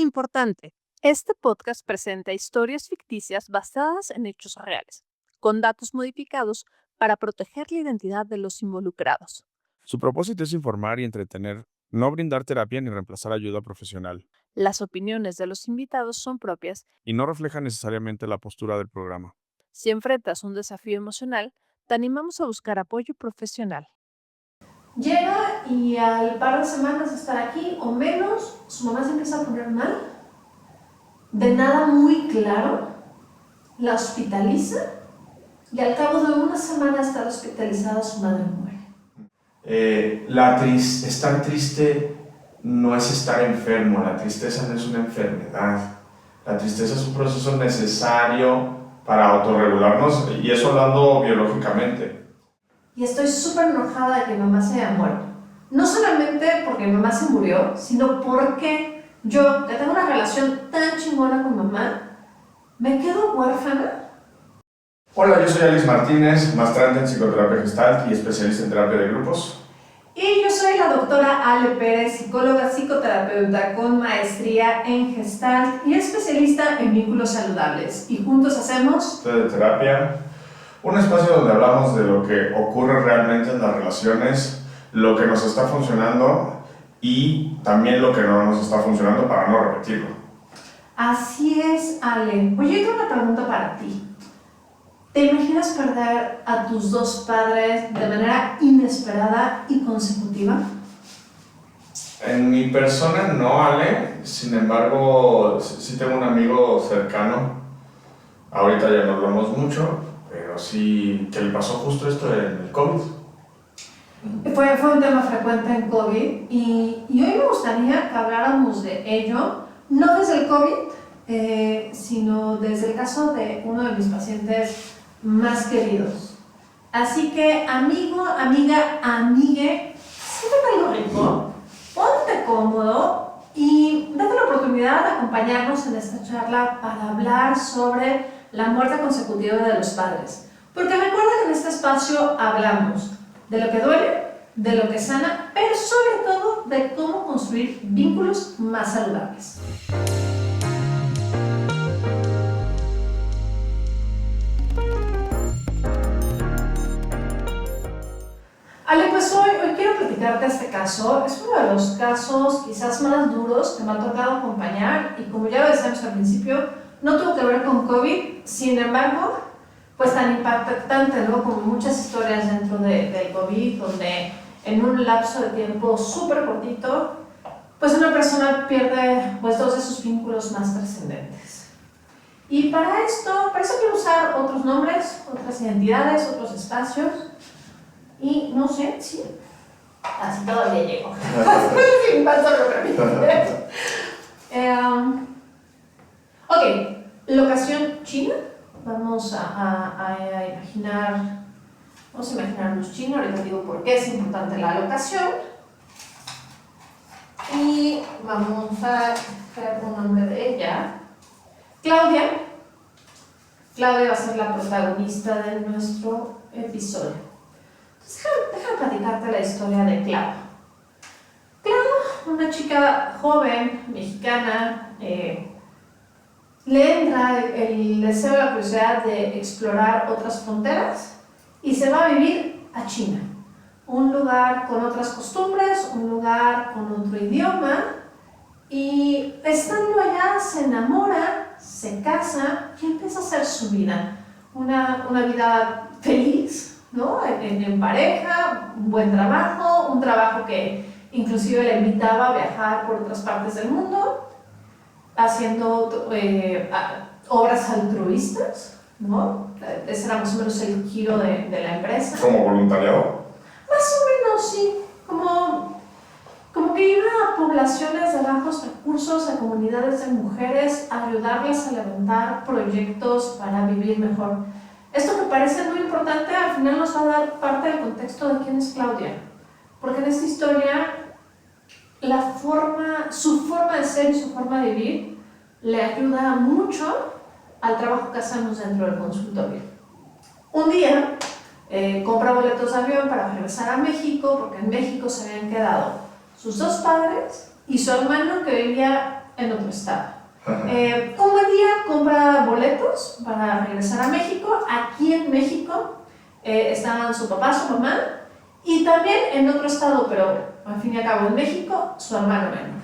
Importante. Este podcast presenta historias ficticias basadas en hechos reales, con datos modificados para proteger la identidad de los involucrados. Su propósito es informar y entretener, no brindar terapia ni reemplazar ayuda profesional, Las opiniones de los invitados son propias. y no refleja necesariamente la postura del programa. Si enfrentas un desafío emocional, te animamos a buscar apoyo profesional. Llega y al par de semanas de estar aquí o menos, su mamá se empieza a poner mal, de nada muy claro, la hospitaliza y al cabo de una semana de estar hospitalizada su madre muere. Estar triste no es estar enfermo, la tristeza no es una enfermedad. La tristeza es un proceso necesario para autorregularnos, y eso hablando biológicamente. Y estoy súper enojada de que mi mamá se haya muerto. No solamente porque mi mamá se murió, sino porque yo, que tengo una relación tan chingona con mamá, me quedo huérfana. Hola, yo soy Alex Martínez, maestrante en psicoterapia gestalt y especialista en terapia de grupos. Y yo soy la doctora Ale Pérez, psicóloga psicoterapeuta con maestría en Gestalt y especialista en vínculos saludables. Y juntos hacemos De terapia, un espacio donde hablamos de lo que ocurre realmente en las relaciones, lo que nos está funcionando y también lo que no nos está funcionando para no repetirlo. Así es, Ale. Oye, yo tengo una pregunta para ti. ¿Te imaginas perder a tus dos padres de manera inesperada y consecutiva? En mi persona no, Ale. Sin embargo, sí tengo un amigo cercano. Ahorita ya no hablamos mucho, pero sí que le pasó justo esto en el COVID. Fue un tema frecuente en COVID y hoy me gustaría que habláramos de ello, no desde el COVID, sino desde el caso de uno de mis pacientes más queridos. Así que, amigo, amiga, amigue, siéntate algo rico, ponte cómodo y date la oportunidad de acompañarnos en esta charla para hablar sobre la muerte consecutiva de los padres. Porque recuerda que en este espacio hablamos de lo que duele, de lo que sana, pero sobre todo de cómo construir vínculos más saludables. Ale, pues hoy quiero platicarte este caso. Es uno de los casos quizás más duros que me ha tocado acompañar y como ya lo decíamos al principio, no tuvo que ver con COVID, sin embargo, pues tan impactante, ¿no? Como muchas historias dentro del COVID, donde en un lapso de tiempo súper cortito, pues una persona pierde pues dos de sus vínculos más trascendentes. Y para eso quiero usar otros nombres, otras identidades, otros espacios. Y no sé, sí, así todavía llego. Sin paso lo permite. Ok, locación China. Vamos a imaginar luz china. Ahorita digo por qué es importante la locación. Y vamos a hacer un nombre de ella. Claudia. Claudia va a ser la protagonista de nuestro episodio. Déjame platicarte la historia de Clau. Clau, una chica joven, mexicana, le entra el deseo, la curiosidad de explorar otras fronteras y se va a vivir a China. Un lugar con otras costumbres, un lugar con otro idioma y estando allá se enamora, se casa y empieza a hacer su vida. Una vida feliz, ¿no? En pareja, un buen trabajo, un trabajo que inclusive le invitaba a viajar por otras partes del mundo, haciendo obras altruistas, ¿no? Ese era más o menos el giro de la empresa. ¿Como voluntariado? Más o menos, sí. Como que iba a poblaciones de bajos recursos, a comunidades de mujeres, a ayudarles a levantar proyectos para vivir mejor. Esto que parece muy importante, al final nos va a dar parte del contexto de quién es Claudia. Porque en esta historia, su forma de ser y su forma de vivir le ayuda mucho al trabajo que hacemos dentro del consultorio. Un día, compra boletos de avión para regresar a México, porque en México se habían quedado sus dos padres y su hermano que vivía en otro estado. Un buen día compra boletos para regresar a México. Aquí en México estaban su papá, su mamá, y también en otro estado, pero al fin y al cabo en México, su hermano menor.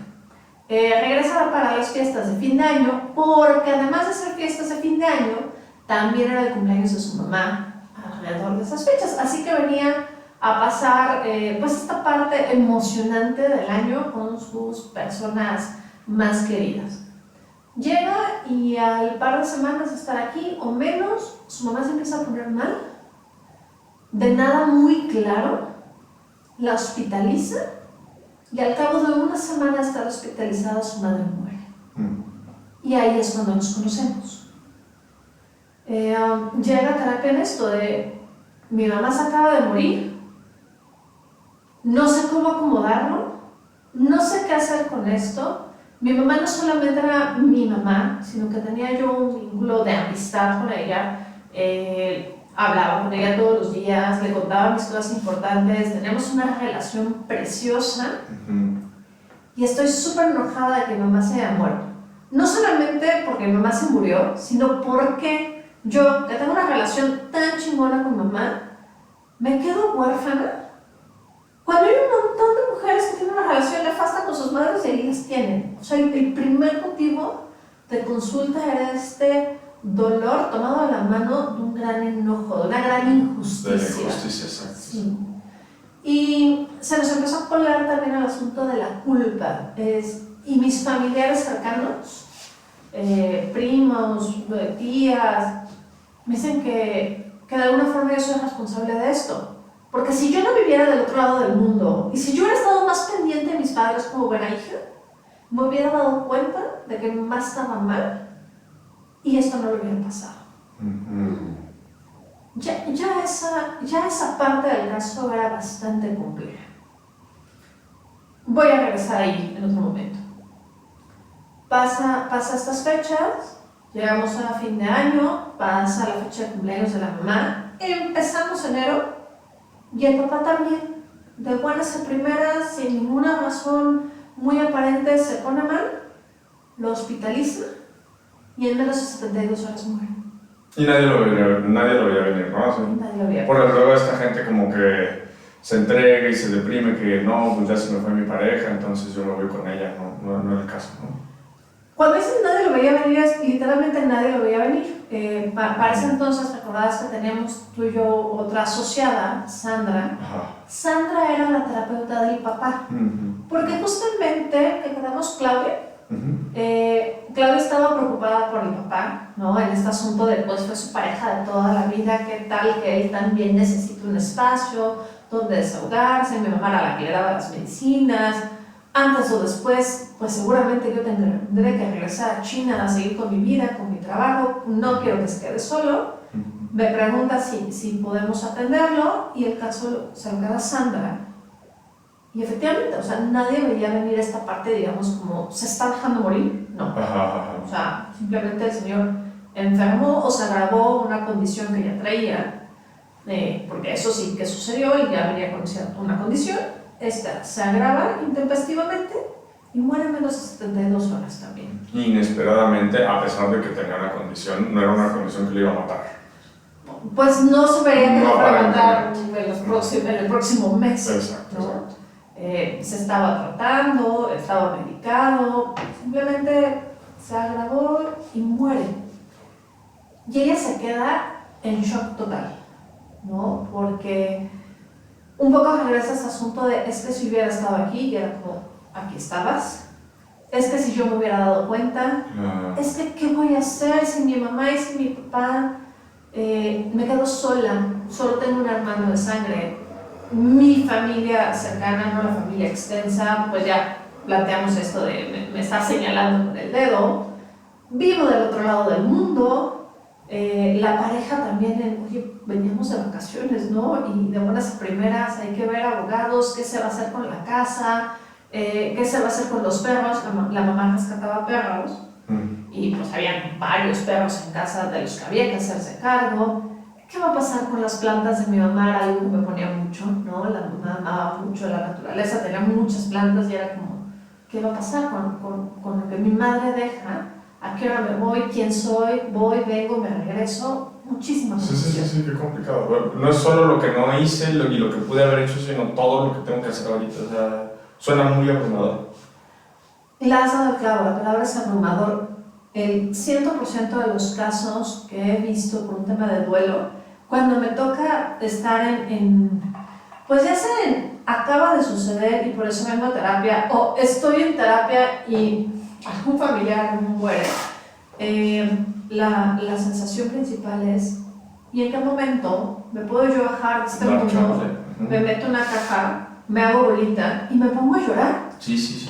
Regresa para las fiestas de fin de año, porque además de ser fiestas de fin de año, también era el cumpleaños de su mamá alrededor de esas fechas. Así que venía a pasar pues esta parte emocionante del año con sus personas más queridas. Llega y al par de semanas de estar aquí o menos, su mamá se empieza a poner mal, de nada muy claro, la hospitaliza y al cabo de una semana de estar hospitalizada su madre muere. Y ahí es cuando nos conocemos. Llega a terapia en esto de mi mamá se acaba de morir, no sé cómo acomodarlo, no sé qué hacer con esto. Mi mamá no solamente era mi mamá, sino que tenía yo un vínculo de amistad con ella. Hablaba con ella todos los días, le contaba mis cosas importantes, tenemos una relación preciosa. Y estoy súper enojada de que mi mamá se haya muerto. No solamente porque mi mamá se murió, sino porque yo, que tengo una relación tan chingona con mamá, me quedo huérfana. Cuando hay un montón de mujeres que tienen una relación nefasta con sus madres y ellas tienen. O sea, el primer motivo de consulta era este dolor tomado de la mano de un gran enojo, de una gran injusticia. De la injusticia, exacto. Sí. Y se nos empezó a colar también el asunto de la culpa. Y mis familiares cercanos, primos, tías, me dicen que de alguna forma yo soy responsable de esto. Porque si yo no viviera del otro lado del mundo, y si yo hubiera estado más pendiente de mis padres como buena hija, me hubiera dado cuenta de que mi mamá estaba mal y esto no lo hubiera pasado. Ya esa parte del caso era bastante compleja. Voy a regresar ahí en otro momento. Pasa estas fechas, llegamos a fin de año, pasa la fecha de cumpleaños de la mamá, empezamos enero. Y el papá también, de buenas a primeras, sin ninguna razón muy aparente, se pone mal, lo hospitaliza y en menos de 72 horas muere. Y nadie lo veía venir, ¿no? Sí. Nadie lo veía. Porque luego esta gente como que se entrega y se deprime, que no, pues ya se me fue mi pareja, entonces yo me voy con ella, no es el caso, ¿no? Cuando dicen nadie lo veía venir, es literalmente nadie lo veía venir. Para ese entonces, recordabas que teníamos tú y yo otra asociada, Sandra. Sandra era la terapeuta del papá. Porque justamente, que quedamos Claudia, Claudia estaba preocupada por el papá, ¿no? En este asunto de, pues, fue su pareja de toda la vida, qué tal que él también necesita un espacio donde desahogarse, mi mamá era la que le daba las medicinas. Antes o después, pues seguramente yo tendré que regresar a China a seguir con mi vida, con mi trabajo, no quiero que se quede solo. Me pregunta si podemos atenderlo y el caso se lo queda a Sandra. Y efectivamente, o sea, nadie veía venir esta parte, digamos, como se está dejando morir, no. O sea, simplemente el señor enfermó o se agravó una condición que ya traía, porque eso sí que sucedió y ya venía con una condición. Esta se agrava intempestivamente y muere en menos de 72 horas también. Inesperadamente, a pesar de que tenía una condición, no era una condición que le iba a matar. Pues no se veía que No, lo fuera a matar aparentemente. en el próximo mes. Exacto, ¿no? exacto. Se estaba tratando, estaba medicado, simplemente se agravó y muere. Y ella se queda en shock total, ¿no? Porque un poco regresa ese asunto de, es que si hubiera estado aquí, y era como, aquí estabas. Es que si yo me hubiera dado cuenta, es que ¿qué voy a hacer sin mi mamá y sin mi papá? Me quedo sola, solo tengo un hermano de sangre. Mi familia cercana, no la familia extensa, pues ya planteamos esto de, me está señalando con el dedo. Vivo del otro lado del mundo. La pareja también, oye, veníamos de vacaciones, ¿no? Y de buenas a primeras hay que ver abogados, qué se va a hacer con la casa, qué se va a hacer con los perros. La mamá rescataba perros y pues habían varios perros en casa de los que había que hacerse cargo. ¿Qué va a pasar con las plantas de mi mamá? Era algo que me ponía mucho, ¿no? La mamá amaba mucho la naturaleza, tenía muchas plantas y era como, qué va a pasar con lo que mi madre deja, a qué hora me voy, quién soy, voy, vengo, me regreso, muchísima confusión. Sí, qué complicado. Bueno, no es solo lo que no hice y lo que pude haber hecho, sino todo lo que tengo que hacer ahorita. O sea, suena muy abrumador. La has dado el clavo, la palabra es abrumador. El 100% de los casos que he visto por un tema de duelo, cuando me toca estar pues ya sea acaba de suceder y por eso vengo a terapia, o estoy en terapia y algún familiar muere, la sensación principal es, ¿y en qué momento me puedo yo bajar de este mundo? Me meto en una caja, me hago bolita y me pongo a llorar. Sí.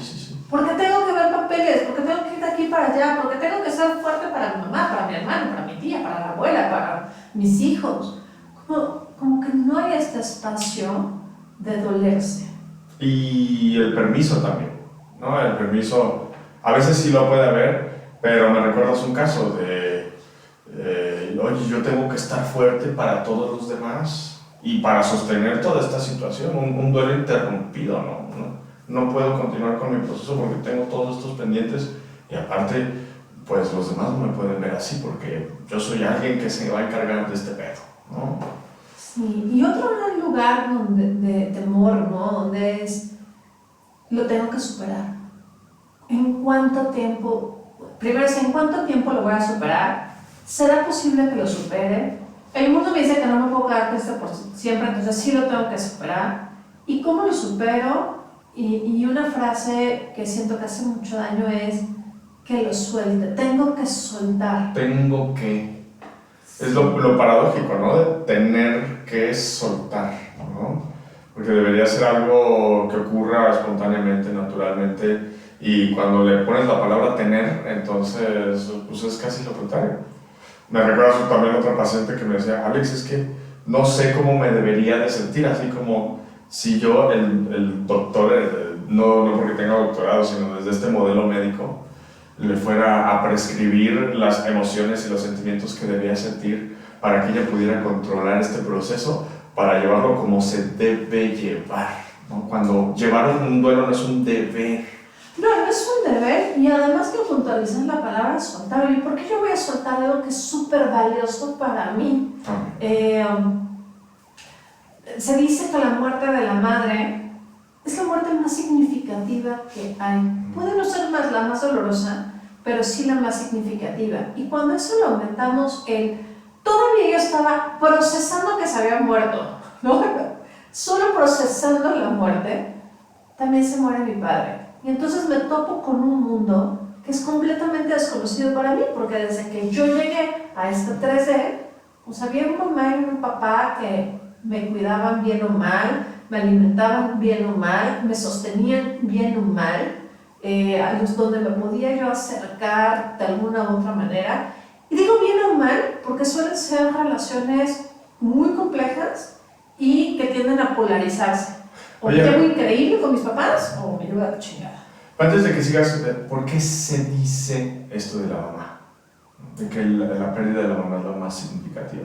Porque tengo que ver papeles, porque tengo que ir de aquí para allá, porque tengo que ser fuerte para mi mamá, para mi hermano, para mi tía, para la abuela, para mis hijos. Como que no hay este espacio de dolerse. Y el permiso también, ¿no? El permiso, a veces sí lo puede haber, pero me recuerdas un caso de, oye, yo tengo que estar fuerte para todos los demás y para sostener toda esta situación, un duelo interrumpido, no puedo continuar con mi proceso porque tengo todos estos pendientes y aparte, pues los demás no me pueden ver así porque yo soy alguien que se va a encargar de este pedo, ¿no? Sí, y otro lugar de temor, ¿no? Donde lo tengo que superar. ¿En cuánto tiempo? Primero es, ¿en cuánto tiempo lo voy a superar? ¿Será posible que lo supere? El mundo me dice que no me puedo quedar con esto por siempre, entonces sí lo tengo que superar. ¿Y cómo lo supero? Y una frase que siento que hace mucho daño es que lo suelte. Tengo que soltar. Es lo paradójico, ¿no? De tener que soltar, ¿no? Porque debería ser algo que ocurra espontáneamente, naturalmente, y cuando le pones la palabra tener, entonces pues es casi lo contrario. Me recuerdo también otra paciente que me decía, Alex, es que no sé cómo me debería de sentir, así como si yo, el doctor, no porque tenga doctorado, sino desde este modelo médico, le fuera a prescribir las emociones y los sentimientos que debía sentir para que ella pudiera controlar este proceso, para llevarlo como se debe llevar, ¿no? Cuando llevar un duelo no es un deber. No es un deber, y además que puntualizar la palabra soltar. ¿Y por qué yo voy a soltar algo que es súper valioso para mí? Se dice que la muerte de la madre es la muerte más significativa que hay. Puede no ser la más dolorosa, pero sí la más significativa. Y cuando eso lo aumentamos, todavía yo estaba procesando que se había muerto, ¿no? Solo procesando la muerte, también se muere mi padre. Y entonces me topo con un mundo que es completamente desconocido para mí, porque desde que yo llegué a esta 3D, pues había una mamá y un papá que me cuidaban bien o mal, me alimentaban bien o mal, me sostenían bien o mal, a los donde me podía yo acercar de alguna u otra manera. Y digo bien o mal porque suelen ser relaciones muy complejas y que tienden a polarizarse. O me llevo increíble con mis papás o me llevo a la chingada. Antes de que sigas, ¿por qué se dice esto de la mamá? De que la pérdida de la mamá es lo más significativa.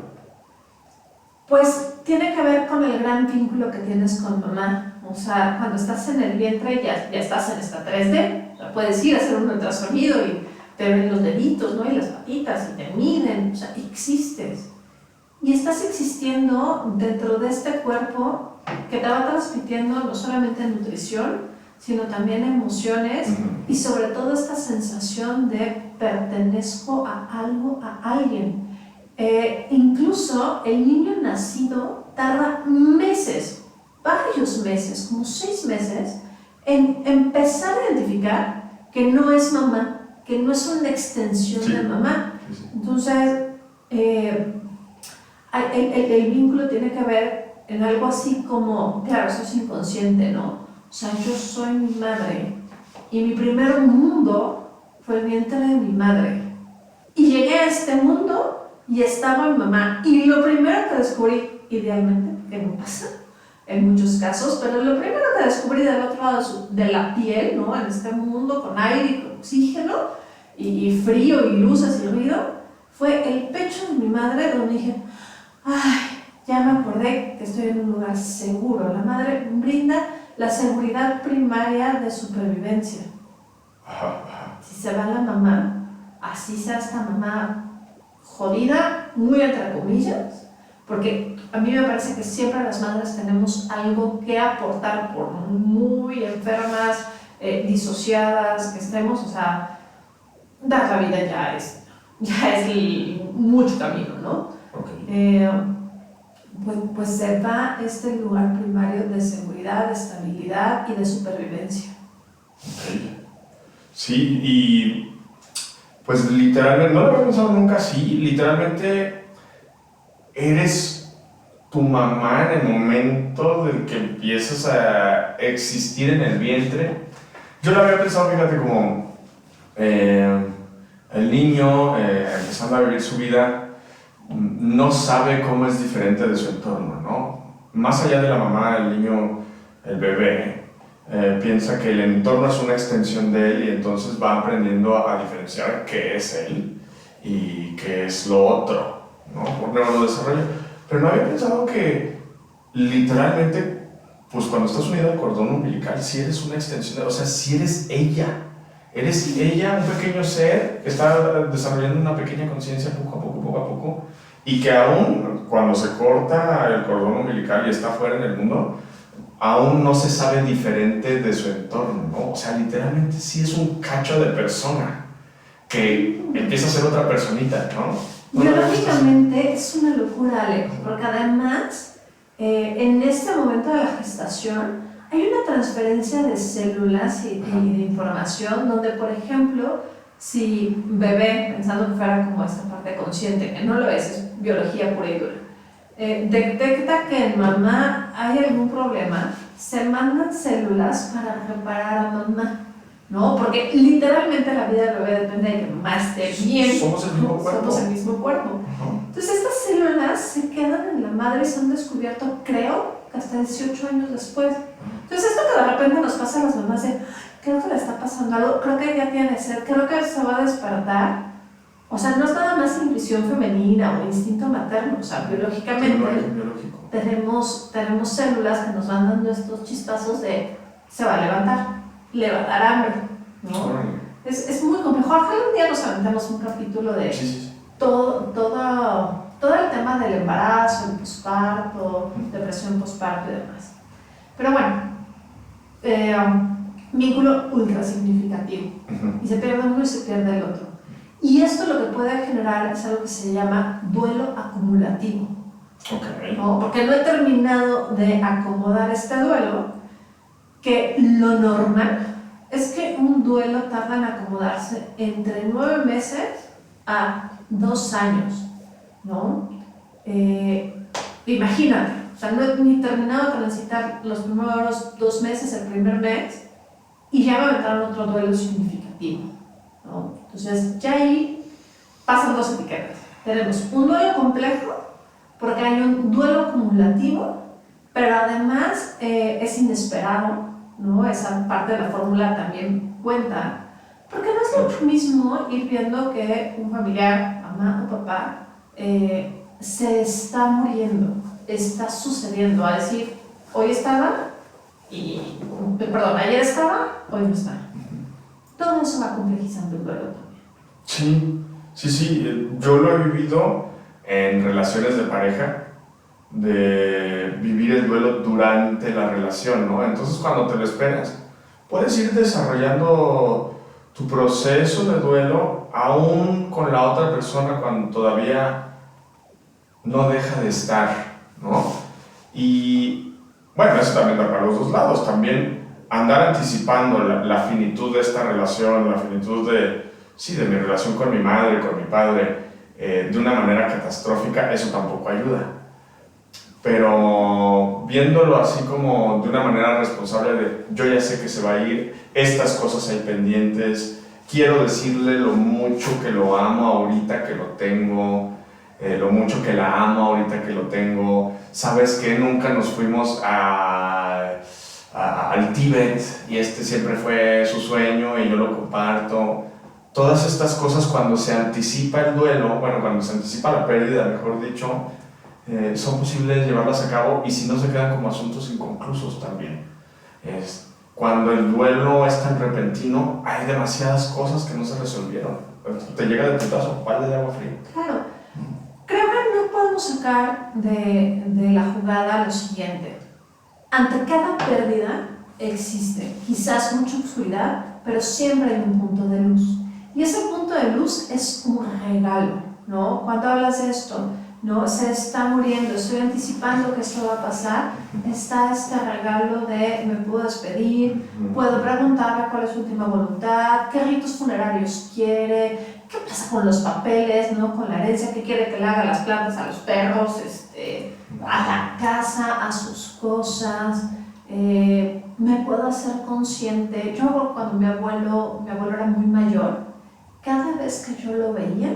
Pues tiene que ver con el gran vínculo que tienes con mamá. O sea, cuando estás en el vientre ya estás en esta 3D. O sea, puedes ir a hacer un ultrasonido y te ven los deditos, ¿no? Y las patitas y te miden. O sea, existes. Y estás existiendo dentro de este cuerpo que te va transmitiendo no solamente nutrición, sino también emociones y sobre todo esta sensación de pertenezco a algo, a alguien. Incluso el niño nacido tarda meses, varios meses, como 6 meses, en empezar a identificar que no es mamá, que no es una extensión de mamá. Entonces, el vínculo tiene que ver en algo así como, claro, eso es inconsciente, ¿no? O sea, yo soy mi madre y mi primer mundo fue el vientre de mi madre. Y llegué a este mundo y estaba mi mamá. Y lo primero que descubrí, idealmente, que no pasa en muchos casos, pero lo primero que descubrí del otro lado de la piel, ¿no? En este mundo con aire y con oxígeno y frío y luces y ruido, fue el pecho de mi madre donde dije, ay, ya me acordé que estoy en un lugar seguro. La madre brinda la seguridad primaria de supervivencia. Si se va la mamá, así sea esta mamá jodida, muy entre comillas, porque a mí me parece que siempre las madres tenemos algo que aportar por muy enfermas, disociadas que estemos, o sea, dar la vida ya es mucho camino, ¿no? Okay. Pues se va a este lugar primario de seguridad, de estabilidad y de supervivencia. Okay. Sí, y pues literalmente, no lo había pensado nunca así, literalmente eres tu mamá en el momento del que empiezas a existir en el vientre. Yo lo había pensado, fíjate, como el niño empezando a vivir su vida no sabe cómo es diferente de su entorno, ¿no? Más allá de la mamá, el niño, el bebé, piensa que el entorno es una extensión de él y entonces va aprendiendo a diferenciar qué es él y qué es lo otro, ¿no? Por neurodesarrollo. Pero no había pensado que literalmente, pues cuando estás unido al cordón umbilical, si eres una extensión, o sea, si eres ella. Eres ella, un pequeño ser que está desarrollando una pequeña conciencia poco a poco, y que aún cuando se corta el cordón umbilical y está fuera en el mundo, aún no se sabe diferente de su entorno, ¿no? O sea, literalmente sí es un cacho de persona que empieza a ser otra personita, ¿no? Biológicamente es una locura, Alejo, porque además en este momento de la gestación hay una transferencia de células y de información donde, por ejemplo, si bebé, pensando que fuera como esta parte consciente, que no lo es biología pura y dura, detecta que en mamá hay algún problema, se mandan células para reparar a mamá, ¿no? Porque literalmente la vida del bebé depende de que mamá esté bien. Somos el mismo cuerpo. Somos el mismo cuerpo. Entonces estas células se quedan en la madre y se han descubierto, creo, que hasta 18 años después. Entonces esto que de repente nos pasa a las mamás de, creo que le está pasando algo, creo que ya tiene sed, creo que se va a despertar. O sea, no es nada más intuición femenina o instinto materno, o sea, biológicamente tenemos células que nos van dando estos chispazos de se va a levantar, le va a dar hambre, ¿no? Es muy complejo. Ojalá un día nos aventamos un capítulo de todo el tema del embarazo, el posparto, depresión posparto y demás. Pero bueno, vínculo ultra significativo. Y se pierde uno y se pierde el otro. Y esto lo que puede generar es algo que se llama duelo acumulativo. Okay. ¿No? Porque no he terminado de acomodar este duelo, que lo normal es que un duelo tarda en acomodarse entre 9 meses a 2 años, ¿no? Imagínate, o sea, no he ni terminado de transitar los primeros 2 meses, el primer mes, y ya va a entrar otro duelo significativo, ¿no? Entonces, ya ahí pasan 2 etiquetas. Tenemos un duelo complejo, porque hay un duelo acumulativo, pero además es inesperado, ¿no? Esa parte de la fórmula también cuenta, porque no es lo mismo ir viendo que un familiar, mamá o papá, se está muriendo, está sucediendo, a decir, hoy estaba, ayer estaba, hoy no está. Todo eso va complejizando el duelo también. Sí, yo lo he vivido en relaciones de pareja, de vivir el duelo durante la relación, ¿no? Entonces cuando te lo esperas, puedes ir desarrollando tu proceso de duelo aún con la otra persona cuando todavía no deja de estar, ¿no? Y bueno, eso también da para los dos lados, también andar anticipando la finitud de esta relación, la finitud de mi relación con mi madre, con mi padre, de una manera catastrófica, eso tampoco ayuda. Pero viéndolo así como de una manera responsable de yo ya sé que se va a ir, estas cosas hay pendientes, quiero decirle lo mucho que lo amo ahorita que lo tengo, lo mucho que la amo ahorita que lo tengo, sabes que nunca nos fuimos al Tíbet y este siempre fue su sueño y yo lo comparto. Todas estas cosas cuando se anticipa el duelo, cuando se anticipa la pérdida, mejor dicho, son posibles llevarlas a cabo y si no se quedan como asuntos inconclusos también. cuando el duelo es tan repentino, hay demasiadas cosas que no se resolvieron. Te llega de putazo, balde de agua fría. Claro. Creo que no podemos sacar de la jugada lo siguiente. Ante cada pérdida existe quizás mucha oscuridad, pero siempre hay un punto de luz. Y ese punto de luz es un regalo, ¿no? Cuando hablas de esto, ¿no? Se está muriendo, estoy anticipando que esto va a pasar, está este regalo de me puedo despedir, puedo preguntarle cuál es su última voluntad, qué ritos funerarios quiere, qué pasa con los papeles, ¿no? Con la herencia, qué quiere que le haga a las plantas, a los perros, a la casa, a sus cosas. Me puedo hacer consciente. Yo cuando mi abuelo era muy mayor, cada vez que yo lo veía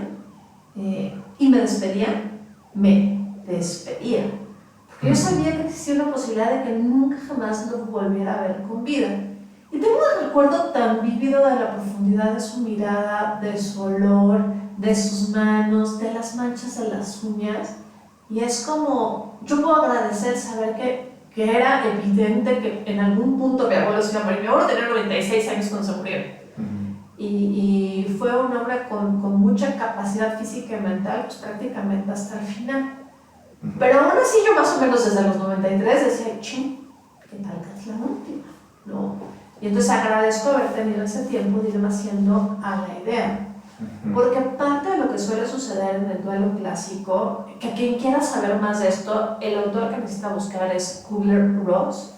y me despedía, porque yo sabía que existía una posibilidad de que nunca jamás lo volviera a ver con vida. Y tengo un recuerdo tan vívido de la profundidad de su mirada, de su olor, de sus manos, de las manchas de las uñas. Y es como, yo puedo agradecer saber que era evidente que en algún punto mi abuelo se iba a morir. Mi abuelo tenía 96 años cuando se murió. Y fue un hombre con mucha capacidad física y mental, pues prácticamente hasta el final. Pero aún así yo más o menos desde los 93 decía, ching, ¿qué tal que es la última? ¿No? Y entonces agradezco haber tenido ese tiempo de irme haciendo a la idea. Porque parte de lo que suele suceder en el duelo clásico, que quien quiera saber más de esto, el autor que necesita buscar es Kübler-Ross,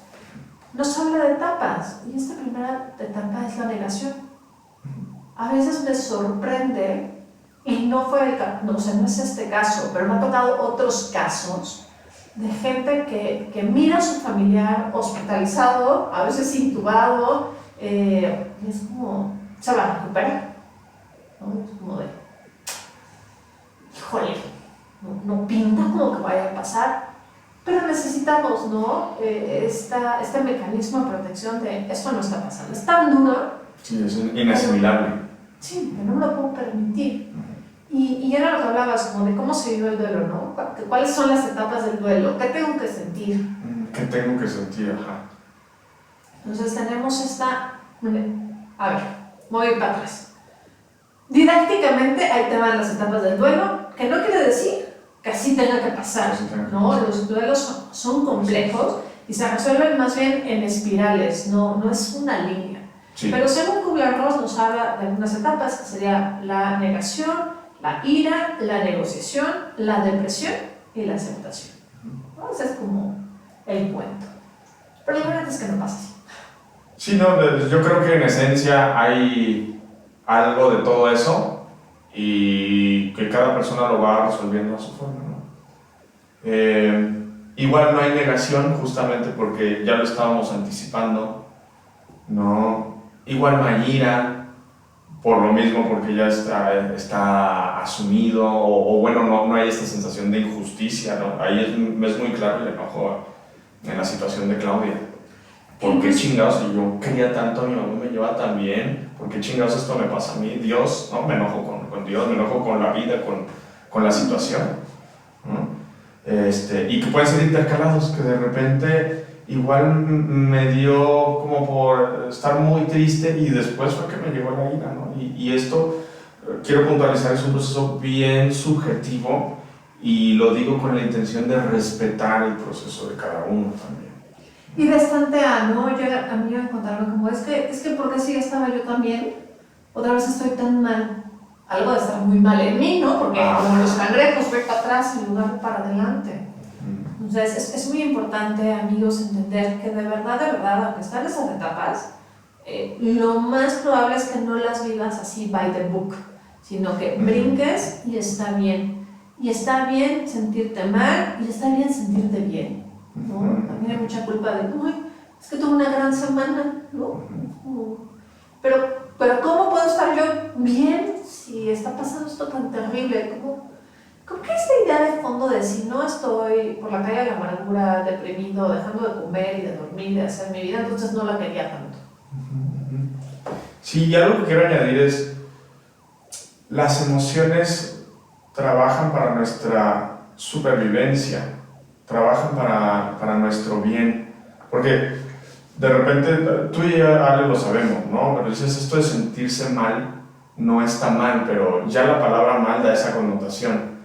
nos habla de etapas, y esta primera etapa es la negación. A veces me sorprende, y no es este caso, pero me ha tocado otros casos de gente que mira a su familiar hospitalizado, a veces intubado, y es como, se va a recuperar, ¿no? Es como de, híjole, no pinta como que vaya a pasar, pero necesitamos, ¿no? Este mecanismo de protección de esto no está pasando, es tan duro. Sí, es inasimilable. Sí, pero no me lo puedo permitir. Y era lo que hablabas, como de cómo se vive el duelo, ¿no? ¿Cuáles son las etapas del duelo? ¿Qué tengo que sentir? ¿Qué tengo que sentir? Ajá. Entonces tenemos esta... A ver, voy para atrás. Didácticamente, ahí te van las etapas del duelo, que no quiere decir que así tenga que pasar, ¿no? Los duelos son complejos y se resuelven más bien en espirales, no es una línea. Sí. Pero según Kübler-Ross nos habla de algunas etapas, que sería la negación, la ira, la negociación, la depresión y la aceptación. ¿No? Ese es como el cuento. Pero la verdad es que no pasa así. Sí, no, yo creo que en esencia hay algo de todo eso y que cada persona lo va resolviendo a su forma, ¿no? Igual no hay negación justamente porque ya lo estábamos anticipando, ¿no? Igual no hay ira, por lo mismo, porque ya está asumido, o bueno, no hay esta sensación de injusticia, ¿no? Ahí es muy claro el enojo en la situación de Claudia. ¿Por qué chingados? Si yo quería tanto, a mi mamá me lleva tan bien, ¿por qué chingados esto me pasa a mí? Dios, ¿no? Me enojo con Dios, me enojo con la vida, con la situación, ¿no? Y que pueden ser intercalados, que de repente igual me dio como por estar muy triste y después fue que me llegó la ira, ¿no? Y esto, quiero puntualizar, es un proceso bien subjetivo y lo digo con la intención de respetar el proceso de cada uno también. Y de estantear, ¿no? A mí me encontraron como, es que porque si estaba yo también, otra vez estoy tan mal. Algo de estar muy mal en mí, ¿no? Porque como los cangrejos, voy para atrás en lugar de para adelante. Entonces, es muy importante, amigos, entender que de verdad, aunque están en esas etapas, lo más probable es que no las vivas así by the book, sino que brinques y está bien. Y está bien sentirte mal y está bien sentirte bien, ¿no? También hay mucha culpa de, uy, es que tuve una gran semana, ¿no? Pero ¿cómo puedo estar yo bien si está pasando esto tan terrible? ¿Cómo que esta idea de fondo de si no estoy por la calle de la amargura, deprimido, dejando de comer y de dormir y de hacer mi vida, entonces no la quería tanto? Sí, y algo que quiero añadir es, las emociones trabajan para nuestra supervivencia, trabajan para nuestro bien, porque de repente, tú y Ale lo sabemos, ¿no? Pero dices, esto de sentirse mal no está mal, pero ya la palabra mal da esa connotación.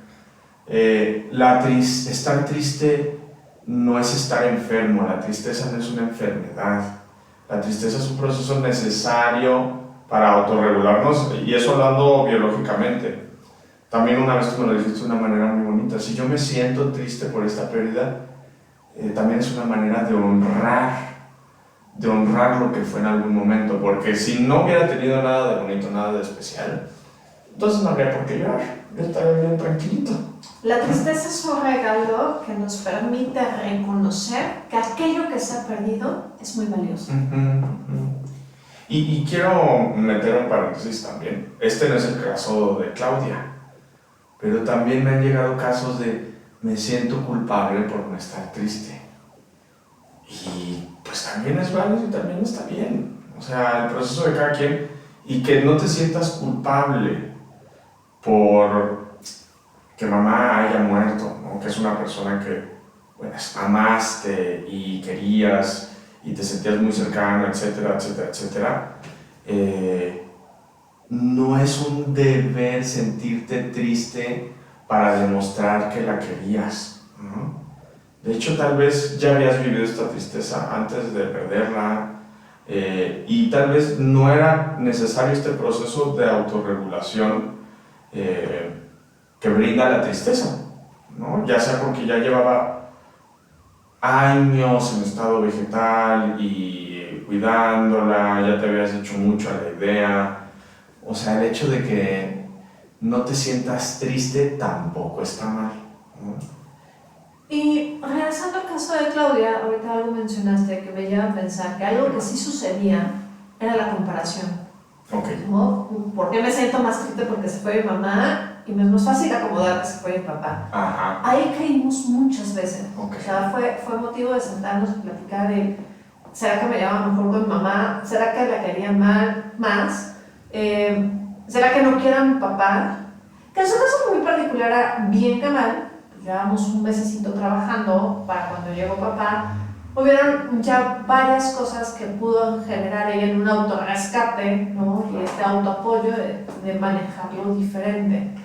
Estar triste no es estar enfermo, la tristeza no es una enfermedad. La tristeza es un proceso necesario para autorregularnos, y eso hablando biológicamente. También una vez tú me lo dijiste de una manera muy bonita, si yo me siento triste por esta pérdida, también es una manera de honrar lo que fue en algún momento, porque si no hubiera tenido nada de bonito, nada de especial, entonces no habría por qué llorar, yo estaría bien tranquilito. La tristeza es un regalo que nos permite reconocer que aquello que se ha perdido es muy valioso. Y quiero meter un paréntesis también. Este no es el caso de Claudia, pero también me han llegado casos de me siento culpable por no estar triste. Y pues también es válido y también está bien. O sea, el proceso de cada quien, y que no te sientas culpable por que mamá haya muerto, ¿no? Que es una persona que pues, amaste y querías y te sentías muy cercano, etcétera, etcétera, etcétera. No es un deber sentirte triste para demostrar que la querías, ¿no? De hecho, tal vez ya habías vivido esta tristeza antes de perderla, y tal vez no era necesario este proceso de autorregulación que brinda la tristeza, ¿no? Ya sea porque ya llevaba años en estado vegetal y cuidándola, ya te habías hecho mucho a la idea. O sea, el hecho de que no te sientas triste tampoco está mal, ¿no? Y regresando al caso de Claudia, ahorita algo mencionaste que me lleva a pensar que algo que sí sucedía era la comparación. Okay. ¿No? ¿Por qué me siento más triste porque se fue mi mamá y me es más fácil acomodar que se fue mi papá? Ajá. Ahí caímos muchas veces. Okay. O sea, fue motivo de sentarnos y platicar de ¿será que me llevaba mejor con mi mamá? ¿Será que la quería más? ¿Será que no quiero a mi papá? Que en su caso muy particular era bien que mal. Llevábamos un mesecito trabajando para cuando llegó papá. Hubieron ya varias cosas que pudo generar ella en un autorrescate, ¿no? Y este autoapoyo de manejarlo diferente.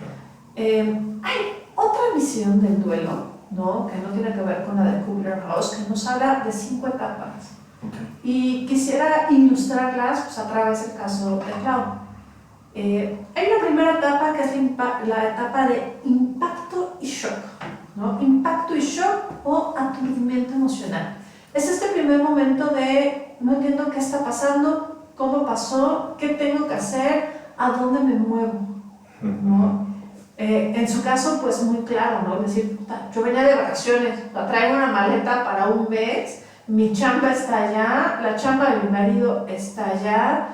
Hay otra visión del duelo, ¿no? Que no tiene que ver con la de Kubler-Ross, que nos habla de 5 etapas. Okay. Y quisiera ilustrarlas pues, a través del caso de Clau. Hay una primera etapa que es la etapa de impacto y shock, ¿no? Impacto y shock o aturdimiento emocional. Es este primer momento de no entiendo qué está pasando, cómo pasó, qué tengo que hacer, a dónde me muevo, ¿no? En su caso, pues muy claro, ¿no? Es decir, yo venía de vacaciones, traigo una maleta para un mes, mi chamba está allá, la chamba de mi marido está allá,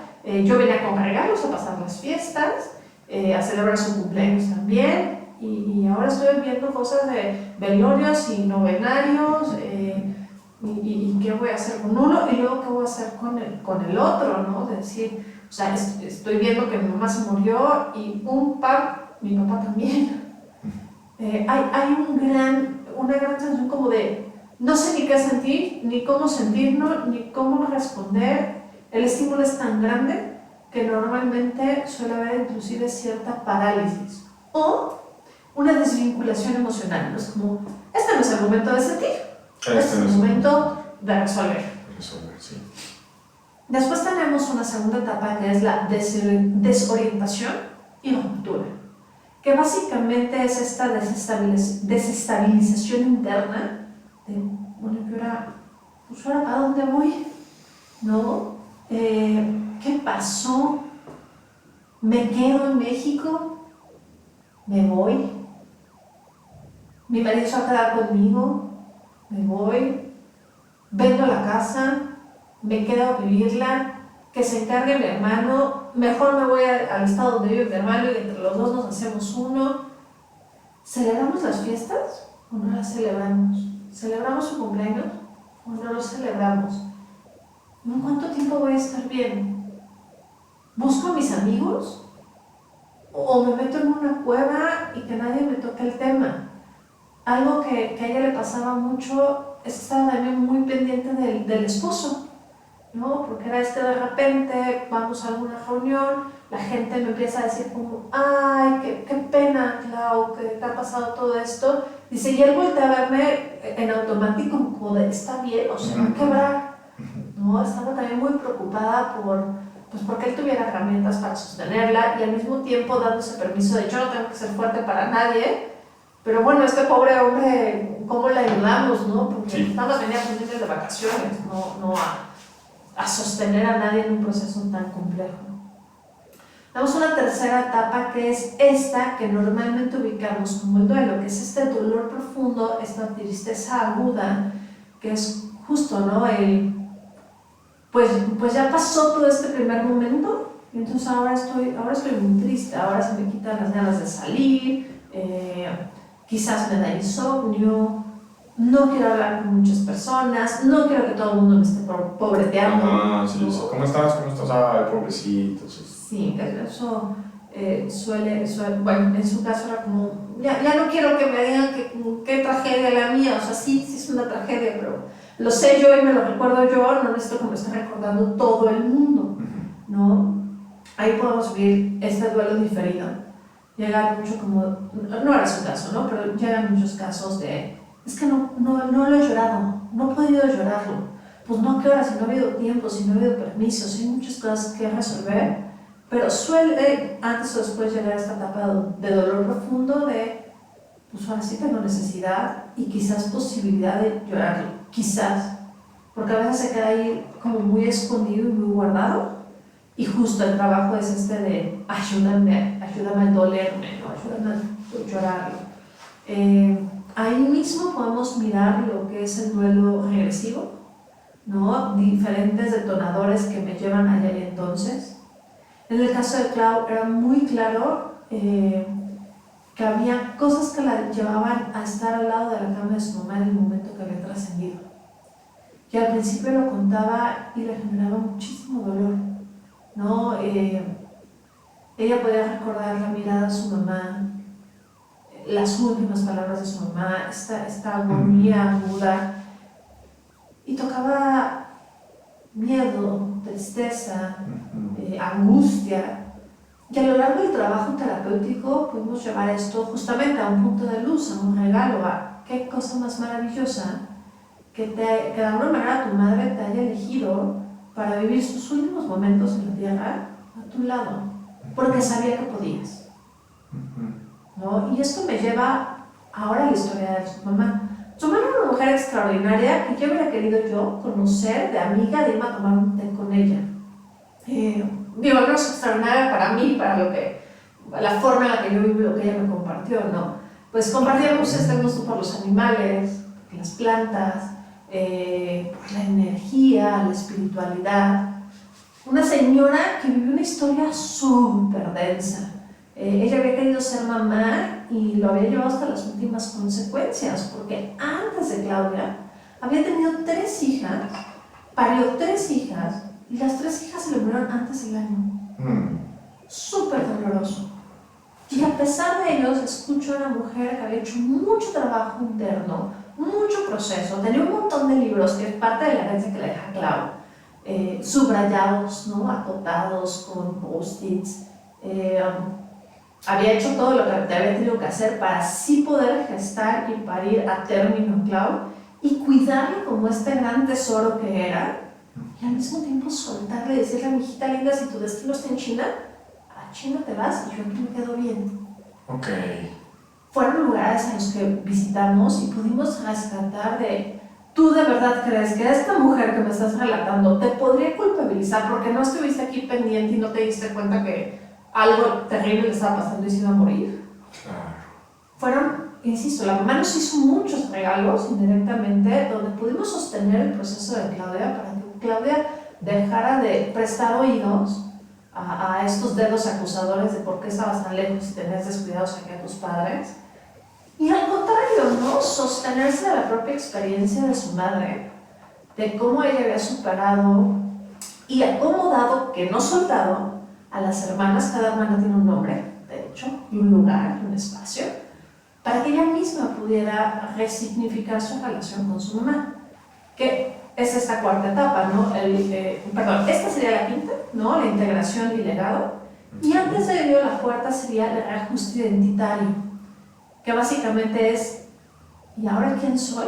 yo venía con regalos a pasar las fiestas, a celebrar su cumpleaños también, y ahora estoy viendo cosas de velorios y novenarios, y qué voy a hacer con uno, y luego qué voy a hacer con el otro, ¿no? De decir, o sea, estoy viendo que mi mamá se murió y mi papá también. Hay una gran sensación como de no sé ni qué sentir, ni cómo sentirlo, ni cómo responder. El estímulo es tan grande que normalmente suele haber inclusive cierta parálisis o una desvinculación emocional. ¿No? Es como, este no es el momento de sentir, este es el momento de resolver. Sí. Después tenemos una segunda etapa que es la desorientación y ruptura, que básicamente es esta desestabilización interna de, bueno, ¿y ahora para dónde voy? ¿No? ¿Qué pasó? ¿Me quedo en México? ¿Me voy? ¿Mi marido se va a quedar conmigo? ¿Me voy? ¿Vendo la casa? ¿Me quedo a vivirla? ¿Que se encargue mi hermano? ¿Mejor me voy al estado donde vive mi hermano y entre los dos nos hacemos uno? ¿Celebramos las fiestas o no las celebramos? ¿Celebramos su cumpleaños o no lo celebramos? ¿En cuánto tiempo voy a estar bien? ¿Busco a mis amigos? ¿O me meto en una cueva y que nadie me toque el tema? Algo que a ella le pasaba mucho es que estaba también muy pendiente del esposo. ¿no? Porque era de repente vamos a alguna reunión, la gente me empieza a decir como, ay, qué pena, Clau, que te ha pasado todo esto. Dice, y él voltea a verme en automático como de, está bien, o se va a quebrar, ¿no? Estaba también muy preocupada porque él tuviera herramientas para sostenerla y al mismo tiempo dándose permiso de yo no tengo que ser fuerte para nadie, pero bueno, este pobre hombre, ¿cómo le ayudamos, no? Porque Sí. nada más venía con meses de vacaciones, no a sostener a nadie en un proceso tan complejo. Damos una tercera etapa que es esta que normalmente ubicamos como el duelo, que es este dolor profundo, esta tristeza aguda, que es justo, ¿no? Pues ya pasó todo este primer momento, y entonces ahora estoy muy triste, ahora se me quitan las ganas de salir, quizás me da insomnio, no quiero hablar con muchas personas, no quiero que todo el mundo me esté pobreteando. Ajá, sí, ¿no? sí. ¿Cómo estás? ¿Cómo estás? Ay, pobrecito. Sí. Sí, eso suele, bueno, en su caso era como, ya no quiero que me digan qué tragedia la mía, o sea, sí es una tragedia, pero lo sé yo y me lo recuerdo yo, no necesito que me esté recordando todo el mundo, ¿no? Ahí podemos vivir este duelo diferido. Llega mucho como, no era su caso, ¿no? Pero llegan muchos casos de, es que no lo he llorado, no he podido llorarlo. Pues no, ¿qué hora? Si no ha habido tiempo, si no ha habido permiso, si hay muchas cosas que resolver, pero suele antes o después llegar a esta etapa de dolor profundo de, pues ahora sí tengo necesidad y quizás posibilidad de llorarlo, quizás, porque a veces se queda ahí como muy escondido y muy guardado, y justo el trabajo es de ayúdame a dolerme, ¿no? Ayúdame a llorarlo. Ahí mismo podemos mirar lo que es el duelo regresivo, ¿no? Diferentes detonadores que me llevan allá y entonces. En el caso de Clau era muy claro que había cosas que la llevaban a estar al lado de la cama de su mamá en el momento que había trascendido. Y al principio lo contaba y le generaba muchísimo dolor, ¿no? Ella podía recordar la mirada de su mamá, las últimas palabras de su mamá, esta agonía aguda, y tocaba miedo, tristeza, angustia. Y a lo largo del trabajo terapéutico pudimos llevar esto justamente a un punto de luz, a un regalo, a qué cosa más maravillosa que de alguna manera tu madre te haya elegido para vivir sus últimos momentos en la tierra a tu lado, porque sabía que podías, ¿no? Y esto me lleva ahora a la historia de su mamá. Su mamá era una mujer extraordinaria que yo hubiera querido yo conocer de amiga, de irme a tomar un té con ella. Digo, no es extraordinaria para mí, la forma en la que yo vivo y lo que ella me compartió, ¿no? Pues compartíamos este gusto por los animales, las plantas, por la energía, la espiritualidad. Una señora que vivió una historia súper densa. Ella había querido ser mamá y lo había llevado hasta las últimas consecuencias, porque antes de Claudia había tenido 3 hijas, parió 3 hijas, y las 3 hijas se le murieron antes del año. Súper doloroso. Y a pesar de ello, escucho a una mujer que había hecho mucho trabajo interno, mucho proceso, tenía un montón de libros, que es parte de la herencia que le deja Clau, subrayados, ¿no? Acotados con post-its. Había hecho todo lo que había tenido que hacer para así poder gestar y parir a término Clau y cuidarla como este gran tesoro que era, y al mismo tiempo soltarle y decirle a mi hijita linda, si tu destino está en China, a China te vas y yo aquí me quedo bien. Ok. Fueron lugares a los que visitamos y pudimos rescatar de, ¿tú de verdad crees que esta mujer que me estás relatando te podría culpabilizar porque no estuviste aquí pendiente y no te diste cuenta que algo terrible le estaba pasando y se iba a morir? Claro. Fueron, insisto, la mamá nos hizo muchos regalos indirectamente donde pudimos sostener el proceso de Claudia para que Claudia dejara de prestar oídos a estos dedos acusadores de por qué estabas tan lejos y tenías descuidados aquí a tus padres. Y al contrario, ¿no? Sostenerse de la propia experiencia de su madre, de cómo ella había superado y acomodado, que no soltado, a las hermanas. Cada hermana tiene un nombre, de hecho, y un lugar, y un espacio, para que ella misma pudiera resignificar su relación con su mamá. Que es esta cuarta etapa, ¿no? Esta sería la quinta, ¿no? La integración y legado. Y antes de ello, la cuarta sería el reajuste identitario, que básicamente es, ¿y ahora quién soy?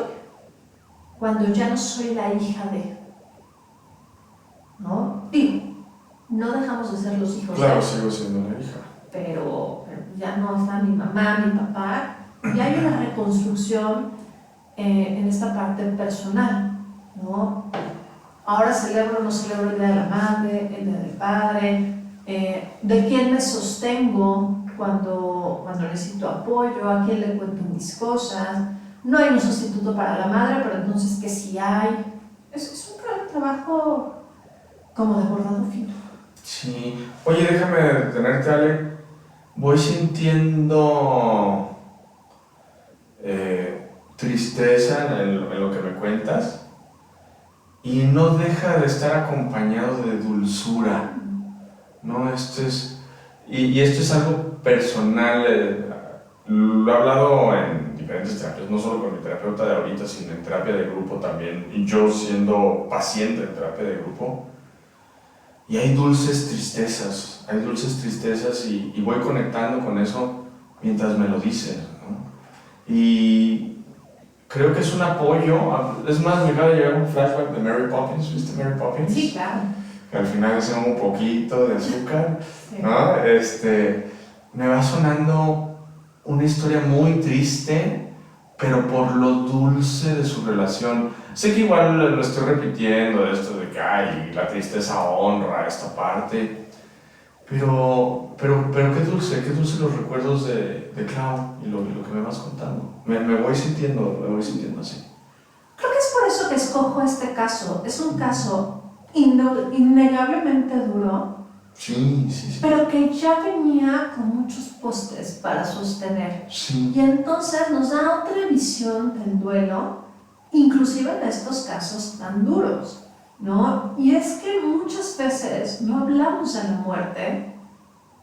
Cuando ya no soy la hija de, ¿no? Digo, no dejamos de ser los hijos Claro, de, sigo siendo la hija. pero ya no está mi mamá, mi papá, y hay una reconstrucción en esta parte personal, ¿no? Ahora celebro o no celebro el día de la madre, el día del padre, de quién me sostengo cuando necesito apoyo, a quién le cuento mis cosas. No hay un sustituto para la madre, pero entonces, ¿qué sí hay? Es un trabajo como de bordado fino. Sí. Oye, déjame detenerte, Ale. Voy sintiendo tristeza en lo que me cuentas y no deja de estar acompañado de dulzura, ¿no? Y esto es algo personal, lo he hablado en diferentes terapias, no solo con mi terapeuta de ahorita, sino en terapia de grupo también, y yo siendo paciente en terapia de grupo. Y hay dulces tristezas y voy conectando con eso mientras me lo dicen, ¿no? Y creo que es un apoyo. Es más, me acaba de llegar un flashback de Mary Poppins. ¿Viste Mary Poppins? Sí, claro. Que al final es un poquito de azúcar, Sí. ¿no? Me va sonando una historia muy triste, pero por lo dulce de su relación. Sé que igual lo estoy repitiendo, esto de que ay, la tristeza honra esta parte, pero qué dulce los recuerdos de Clau y lo que me vas contando. Me voy sintiendo así. Creo que es por eso que escojo este caso. Es un caso innegablemente duro, Sí. pero que ya venía con muchos postes para sostener. Sí. Y entonces nos da otra visión del duelo, inclusive en estos casos tan duros, ¿no? Y es que muchas veces no hablamos de la muerte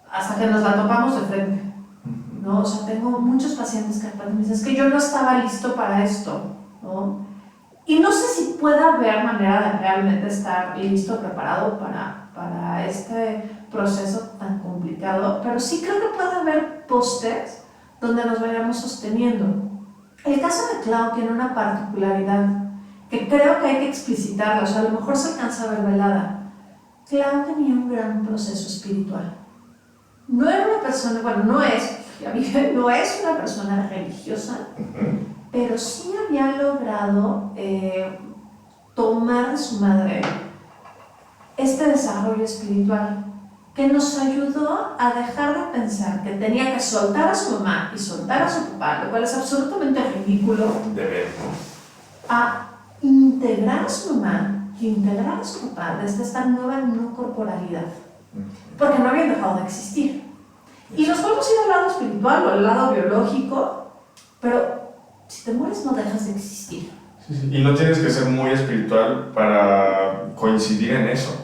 hasta que nos la topamos de frente, ¿no? O sea, tengo muchos pacientes que me dicen, es que yo no estaba listo para esto, ¿no? Y no sé si pueda haber manera de realmente estar listo, preparado para este proceso tan complicado, pero sí creo que puede haber postes donde nos vayamos sosteniendo. El caso de Clau tiene una particularidad que creo que hay que explicitarla, o sea, a lo mejor se alcanza a ver velada. Clau tenía un gran proceso espiritual. No era una persona, bueno, no es una persona religiosa, pero sí había logrado tomar de su madre este desarrollo espiritual que nos ayudó a dejar de pensar que tenía que soltar a su mamá y soltar a su papá, lo cual es absolutamente ridículo, De ver, ¿no? a integrar a su mamá y integrar a su papá desde esta nueva no corporalidad, porque no habían dejado de existir. Y nos podemos ir al lado espiritual o al lado biológico, pero si te mueres no dejas de existir. Sí. Y no tienes que ser muy espiritual para coincidir en eso.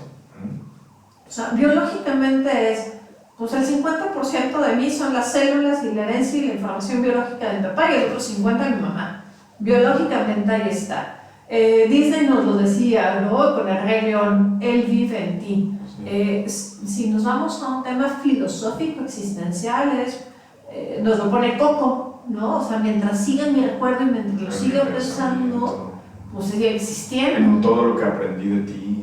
O sea, biológicamente es, pues el 50% de mí son las células y la herencia y la información biológica de mi papá y el otro 50% de mi mamá. Biológicamente ahí está. Disney nos lo decía, ¿no? Con el Rey León, él vive en ti. Si nos vamos a un tema filosófico existencial, nos lo pone Coco, ¿no? O sea, mientras siga mi recuerdo y mientras lo siga pensando, pues sigue existiendo. En todo lo que aprendí de ti.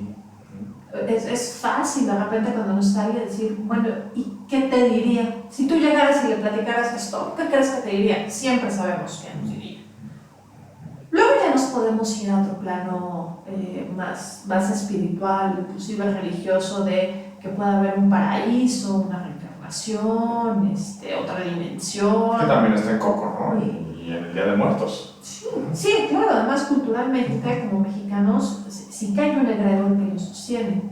Es fácil de repente cuando nos sale decir, bueno, ¿y qué te diría? Si tú llegaras y le platicaras esto, ¿qué crees que te diría? Siempre sabemos qué nos diría. Luego ya nos podemos ir a otro plano más espiritual, inclusive religioso, de que pueda haber un paraíso, una reencarnación, otra dimensión. Que también está en Coco, ¿no? Y en el Día de Muertos. Sí, claro, además culturalmente como mexicanos sí que hay un egregor que lo sostiene.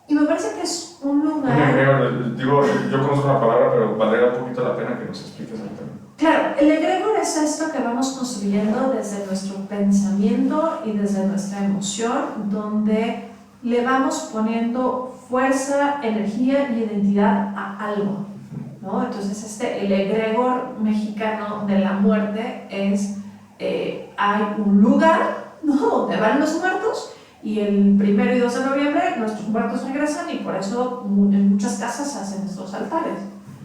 Y me parece que es un lugar... Un egregor, digo, yo conozco la palabra, pero valdría un poquito la pena que nos expliques ahorita. Claro, el egregor es esto que vamos construyendo desde nuestro pensamiento y desde nuestra emoción, donde le vamos poniendo fuerza, energía y identidad a algo, ¿no? Entonces el egregor mexicano de la muerte es, hay un lugar ¿no? Donde van los muertos y el 1 y 2 de noviembre nuestros muertos regresan y por eso en muchas casas se hacen estos altares.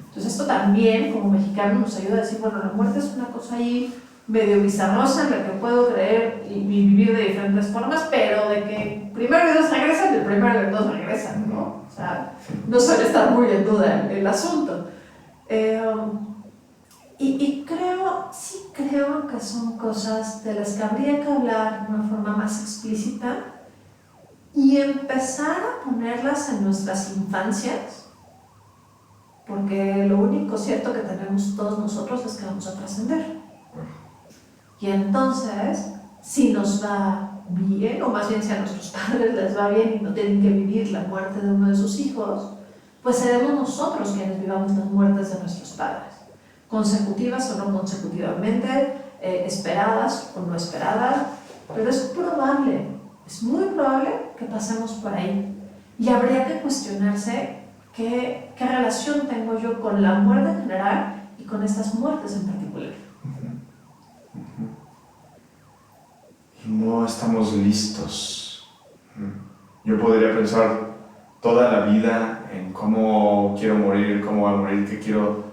Entonces esto también como mexicano nos ayuda a decir, bueno, la muerte es una cosa ahí medio bizarrosa en la que puedo creer y vivir de diferentes formas, pero de que 1 y 2 regresan y el 1 y el 2 regresan, ¿no? O sea, no suele estar muy en duda el asunto. Y sí creo que son cosas de las que habría que hablar de una forma más explícita y empezar a ponerlas en nuestras infancias, porque lo único cierto que tenemos todos nosotros es que vamos a trascender. Y entonces, si nos va bien, o más bien si a nuestros padres les va bien y no tienen que vivir la muerte de uno de sus hijos, pues seremos nosotros quienes vivamos las muertes de nuestros padres, consecutivas o no consecutivamente, esperadas o no esperadas, pero es probable, es muy probable que pasemos por ahí. Y habría que cuestionarse qué relación tengo yo con la muerte en general y con estas muertes en particular. No estamos listos. Yo podría pensar toda la vida en cómo quiero morir, cómo va a morir, qué quiero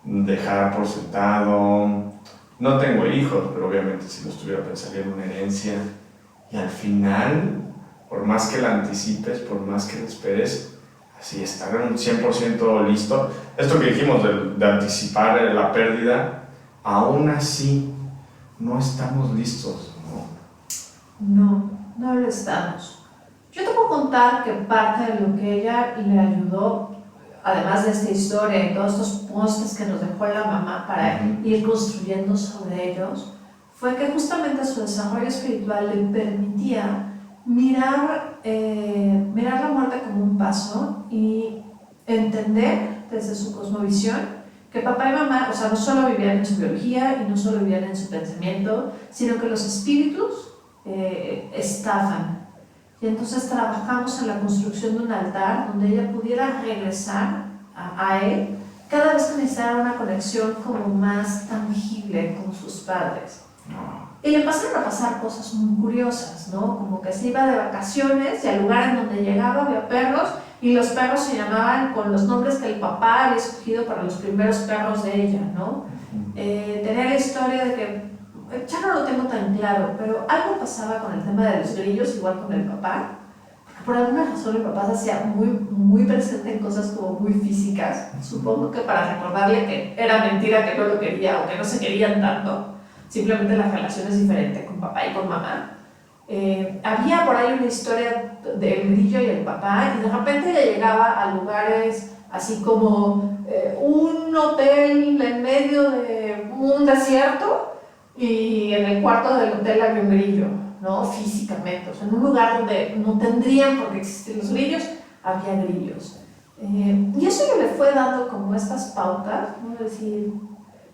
dejar por sentado. No tengo hijos, pero obviamente si los tuviera pensaría en una herencia. Y al final, por más que la anticipes, por más que la esperes, así estar un 100% listo. Esto que dijimos de anticipar la pérdida, aún así no estamos listos. No lo estamos. Yo te puedo contar que parte de lo que ella le ayudó, además de esta historia y todos estos postes que nos dejó la mamá para ir construyendo sobre ellos, fue que justamente su desarrollo espiritual le permitía mirar la muerte como un paso y entender desde su cosmovisión que papá y mamá, o sea, no solo vivían en su biología y no solo vivían en su pensamiento, sino que los espíritus estaban. Y entonces trabajamos en la construcción de un altar donde ella pudiera regresar a él cada vez que necesitara una conexión como más tangible con sus padres. Y le pasaron a pasar cosas muy curiosas, ¿no? Como que se iba de vacaciones y al lugar en donde llegaba había perros y los perros se llamaban con los nombres que el papá había escogido para los primeros perros de ella, ¿no? Tenía la historia de que ya no lo tengo tan claro, pero algo pasaba con el tema de los grillos, igual con el papá, porque por alguna razón el papá se hacía muy presente en cosas como muy físicas, supongo que para recordarle que era mentira que no lo quería o que no se querían tanto, simplemente la relación es diferente con papá y con mamá. Había por ahí una historia del grillo y el papá, y de repente ella llegaba a lugares así como un hotel en medio de un desierto, y en el cuarto del hotel había un grillo, ¿no? Físicamente, o sea, en un lugar donde no tendrían por qué existir los grillos, había grillos. Y eso le fue dando como estas pautas, ¿no? Decir,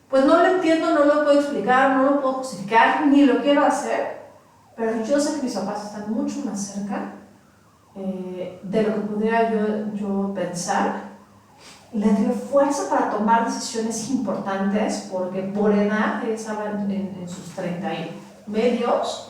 pues no lo entiendo, no lo puedo explicar, no lo puedo justificar, ni lo quiero hacer, pero yo sé que mis papás están mucho más cerca de lo que pudiera yo pensar. Le dio fuerza para tomar decisiones importantes porque por edad, ella estaba en sus 30 y medios,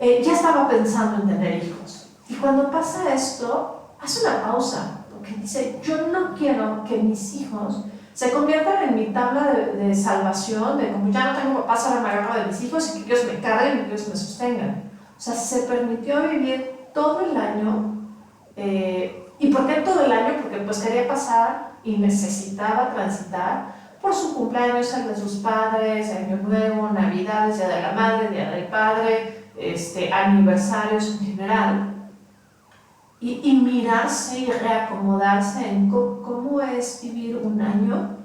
ya estaba pensando en tener hijos. Y cuando pasa esto, hace una pausa, porque dice, yo no quiero que mis hijos se conviertan en mi tabla de salvación, de como ya no tengo papás, ahora me agarro de mis hijos y que ellos me carguen y que ellos me sostengan. O sea, se permitió vivir todo el año. ¿Y por qué todo el año? Porque pues quería pasar y necesitaba transitar por su cumpleaños, el de sus padres, Año Nuevo, Navidades, Día de la Madre, Día del Padre, aniversarios en general. Y mirarse y reacomodarse en cómo es vivir un año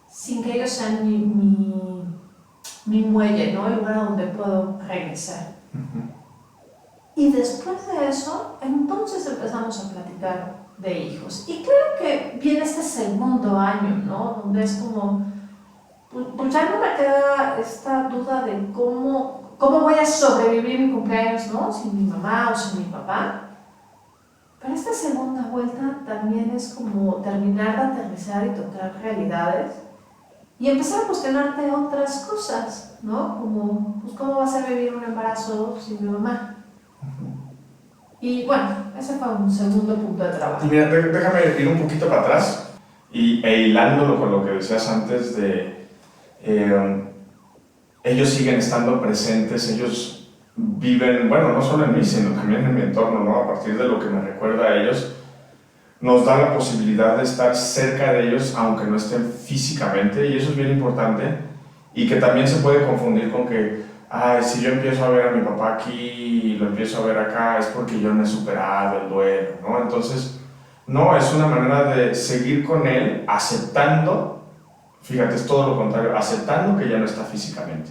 sin que ellos sean mi muelle, ¿no? El lugar a donde puedo regresar. Y después de eso, entonces empezamos a platicar de hijos. Y creo que viene este segundo año, ¿no? Donde es como, pues ya no me queda esta duda de cómo voy a sobrevivir mi cumpleaños, ¿no? Sin mi mamá o sin mi papá. Pero esta segunda vuelta también es como terminar de aterrizar y tocar realidades y empezar a cuestionarte otras cosas, ¿no? Como, pues, ¿cómo va a ser vivir un embarazo sin mi mamá? Y bueno, ese fue un segundo punto de trabajo. Y mira, déjame ir un poquito para atrás e hilándolo con lo que decías antes de ellos siguen estando presentes, ellos viven, bueno, no solo en mí, sino también en mi entorno, ¿no? A partir de lo que me recuerda a ellos, nos da la posibilidad de estar cerca de ellos, aunque no estén físicamente, y eso es bien importante, y que también se puede confundir con que, ay, si yo empiezo a ver a mi papá aquí y lo empiezo a ver acá, es porque yo no he superado el duelo, ¿no? Entonces, no, es una manera de seguir con él, aceptando, fíjate, es todo lo contrario, aceptando que ya no está físicamente.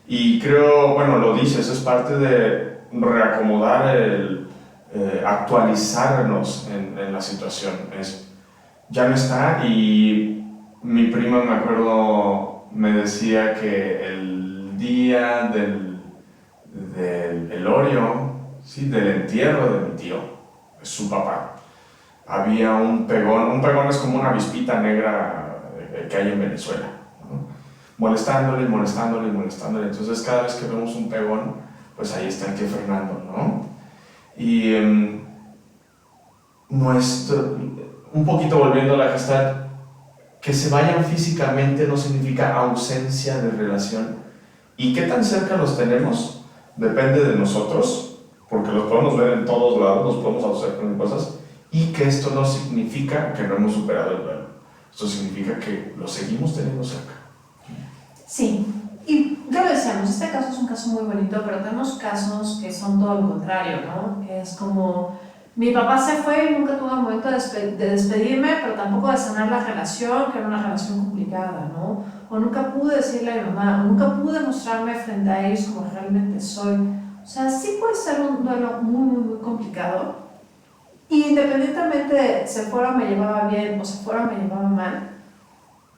Y creo, bueno, lo dices, es parte de reacomodar actualizarnos en la situación. Ya no está, y mi prima, me acuerdo, me decía que el día del velorio, sí, del entierro de mi tío, su papá, había un pegón es como una avispita negra que hay en Venezuela, ¿no? Molestándole, entonces cada vez que vemos un pegón, pues ahí está el tío Fernando, ¿no? Y un poquito volviendo a la gestal, que se vayan físicamente no significa ausencia de relación. ¿Y qué tan cerca los tenemos? Depende de nosotros, porque los podemos ver en todos lados, los podemos hacer con cosas, y que esto no significa que no hemos superado el duelo. Esto significa que los seguimos teniendo cerca. Sí, y ya lo decíamos, este caso es un caso muy bonito, pero tenemos casos que son todo lo contrario, ¿no? Es como, mi papá se fue y nunca tuvo un momento de despedirme, pero tampoco de sanar la relación, que era una relación complicada, ¿no? O nunca pude decirle a mi mamá, o nunca pude mostrarme frente a ellos como realmente soy. O sea, sí puede ser un duelo muy complicado. Y independientemente de se fuera o me llevaba bien o se fuera o me llevaba mal,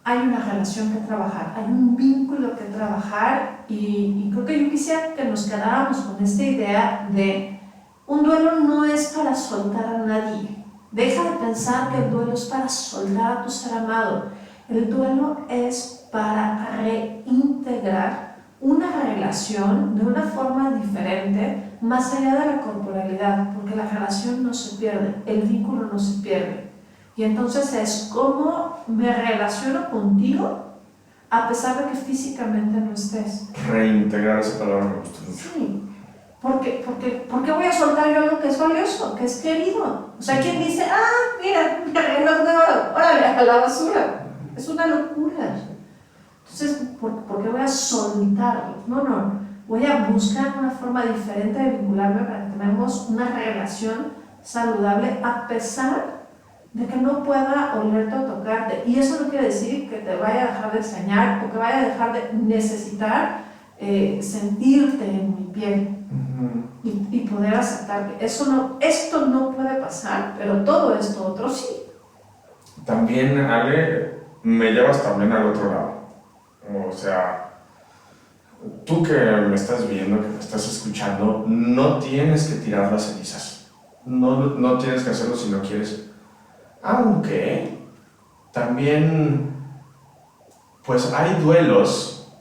hay una relación que trabajar, hay un vínculo que trabajar, y creo que yo quisiera que nos quedáramos con esta idea de un duelo no es para soltar a nadie. Deja de pensar que el duelo es para soltar a tu ser amado. El duelo es para reintegrar una relación de una forma diferente, más allá de la corporalidad, porque la relación no se pierde, el vínculo no se pierde. Y entonces es cómo me relaciono contigo a pesar de que físicamente no estés. Reintegrar esa palabra me gusta mucho. Sí, porque voy a soltar yo algo que es valioso, que es querido. O sea, ¿quién dice, mira, reloj de oro, órale, a la basura? Es una locura. Entonces, ¿por qué voy a soltarlo? No, voy a buscar una forma diferente de vincularme para que tengamos una relación saludable a pesar de que no pueda olerte o tocarte. Y eso no quiere decir que te vaya a dejar de extrañar o que vaya a dejar de necesitar sentirte en mi piel y poder aceptar que esto no puede pasar, pero todo esto otro sí. También, Ale, me llevas también al otro lado. O sea, tú que me estás viendo, que me estás escuchando, no tienes que tirar las cenizas. No tienes que hacerlo si no quieres. Aunque también, pues hay duelos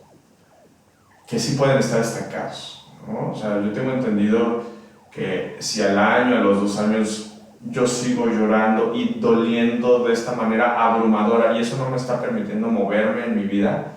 que sí pueden estar estancados, ¿no? O sea, yo tengo entendido que si al año, a los 2 años, yo sigo llorando y doliendo de esta manera abrumadora y eso no me está permitiendo moverme en mi vida,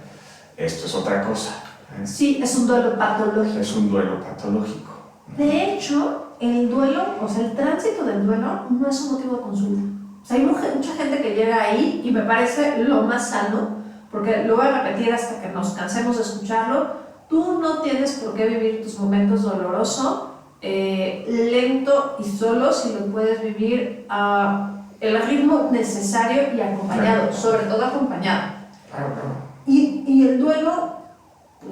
esto es otra cosa, ¿eh? Sí, es un duelo patológico. Es un duelo patológico. De hecho, el duelo, o sea, el tránsito del duelo no es un motivo de consulta. O sea, hay mucha gente que llega ahí y me parece lo más sano, porque lo voy a repetir hasta que nos cansemos de escucharlo. Tú no tienes por qué vivir tus momentos dolorosos lento y solo, si lo puedes vivir a el ritmo necesario y acompañado, Claro. sobre todo acompañado. Claro. Y el duelo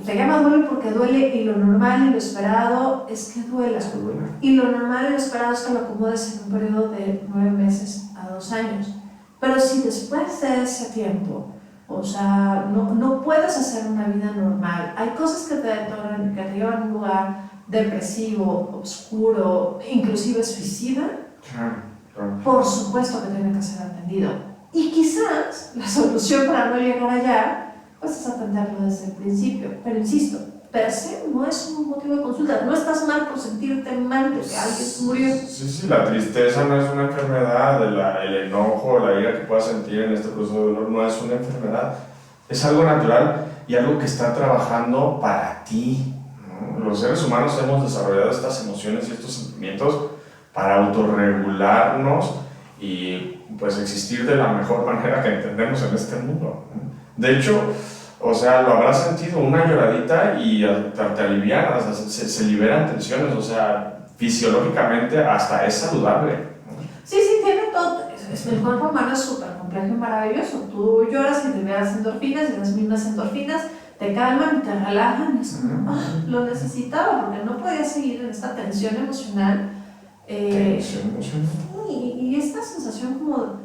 se llama duelo porque duele, y lo normal y lo esperado es que duela. Y lo normal y lo esperado es que lo acomodes en un periodo de 9 meses a 2 años. Pero si después de ese tiempo, o sea, no puedes hacer una vida normal, hay cosas que te llevan a un lugar depresivo, oscuro, inclusive suicida, Claro. por supuesto que tiene que ser atendido. Y quizás la solución para no llegar allá, pues es atenderlo desde el principio. Pero insisto, per se no es un motivo de consulta. No estás mal por sentirte mal de que alguien murió. Sí, la tristeza no es una enfermedad, el enojo, la ira que puedas sentir en este proceso de dolor no es una enfermedad. Es algo natural y algo que está trabajando para ti, ¿no? Los seres humanos hemos desarrollado estas emociones y estos sentimientos para autorregularnos y pues existir de la mejor manera que entendemos en este mundo. De hecho, o sea, lo habrás sentido, una lloradita y te alivianas, se liberan tensiones, o sea, fisiológicamente hasta es saludable. Sí, tiene todo. El cuerpo humano es súper complejo y maravilloso. Tú lloras y te liberas endorfinas y las mismas endorfinas te calman y te relajan. Es como, lo necesitaba porque no podía seguir en esta tensión emocional. Tensión emocional. Y esta sensación como,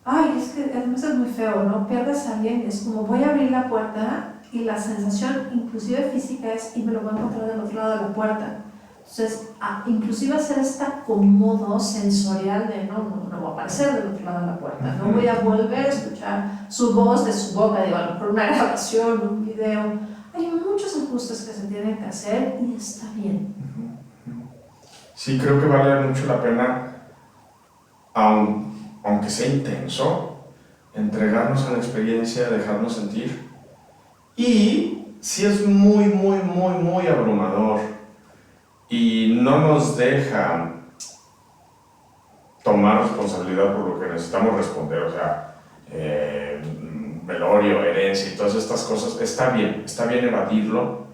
ay, es que además es muy feo, ¿no? Pierdes a alguien, es como voy a abrir la puerta y la sensación inclusive física es y me lo voy a encontrar del otro lado de la puerta. Entonces, inclusive hacer este acomodo sensorial de no voy a aparecer del otro lado de la puerta, no voy a volver a escuchar su voz de su boca, digo, a lo mejor una grabación, un video. Hay muchos ajustes que se tienen que hacer y está bien. Sí, creo que vale mucho la pena, aunque sea intenso, entregarnos a la experiencia, dejarnos sentir. Y si es muy abrumador y no nos deja tomar responsabilidad por lo que necesitamos responder, o sea, velorio, herencia y todas estas cosas, está bien evadirlo.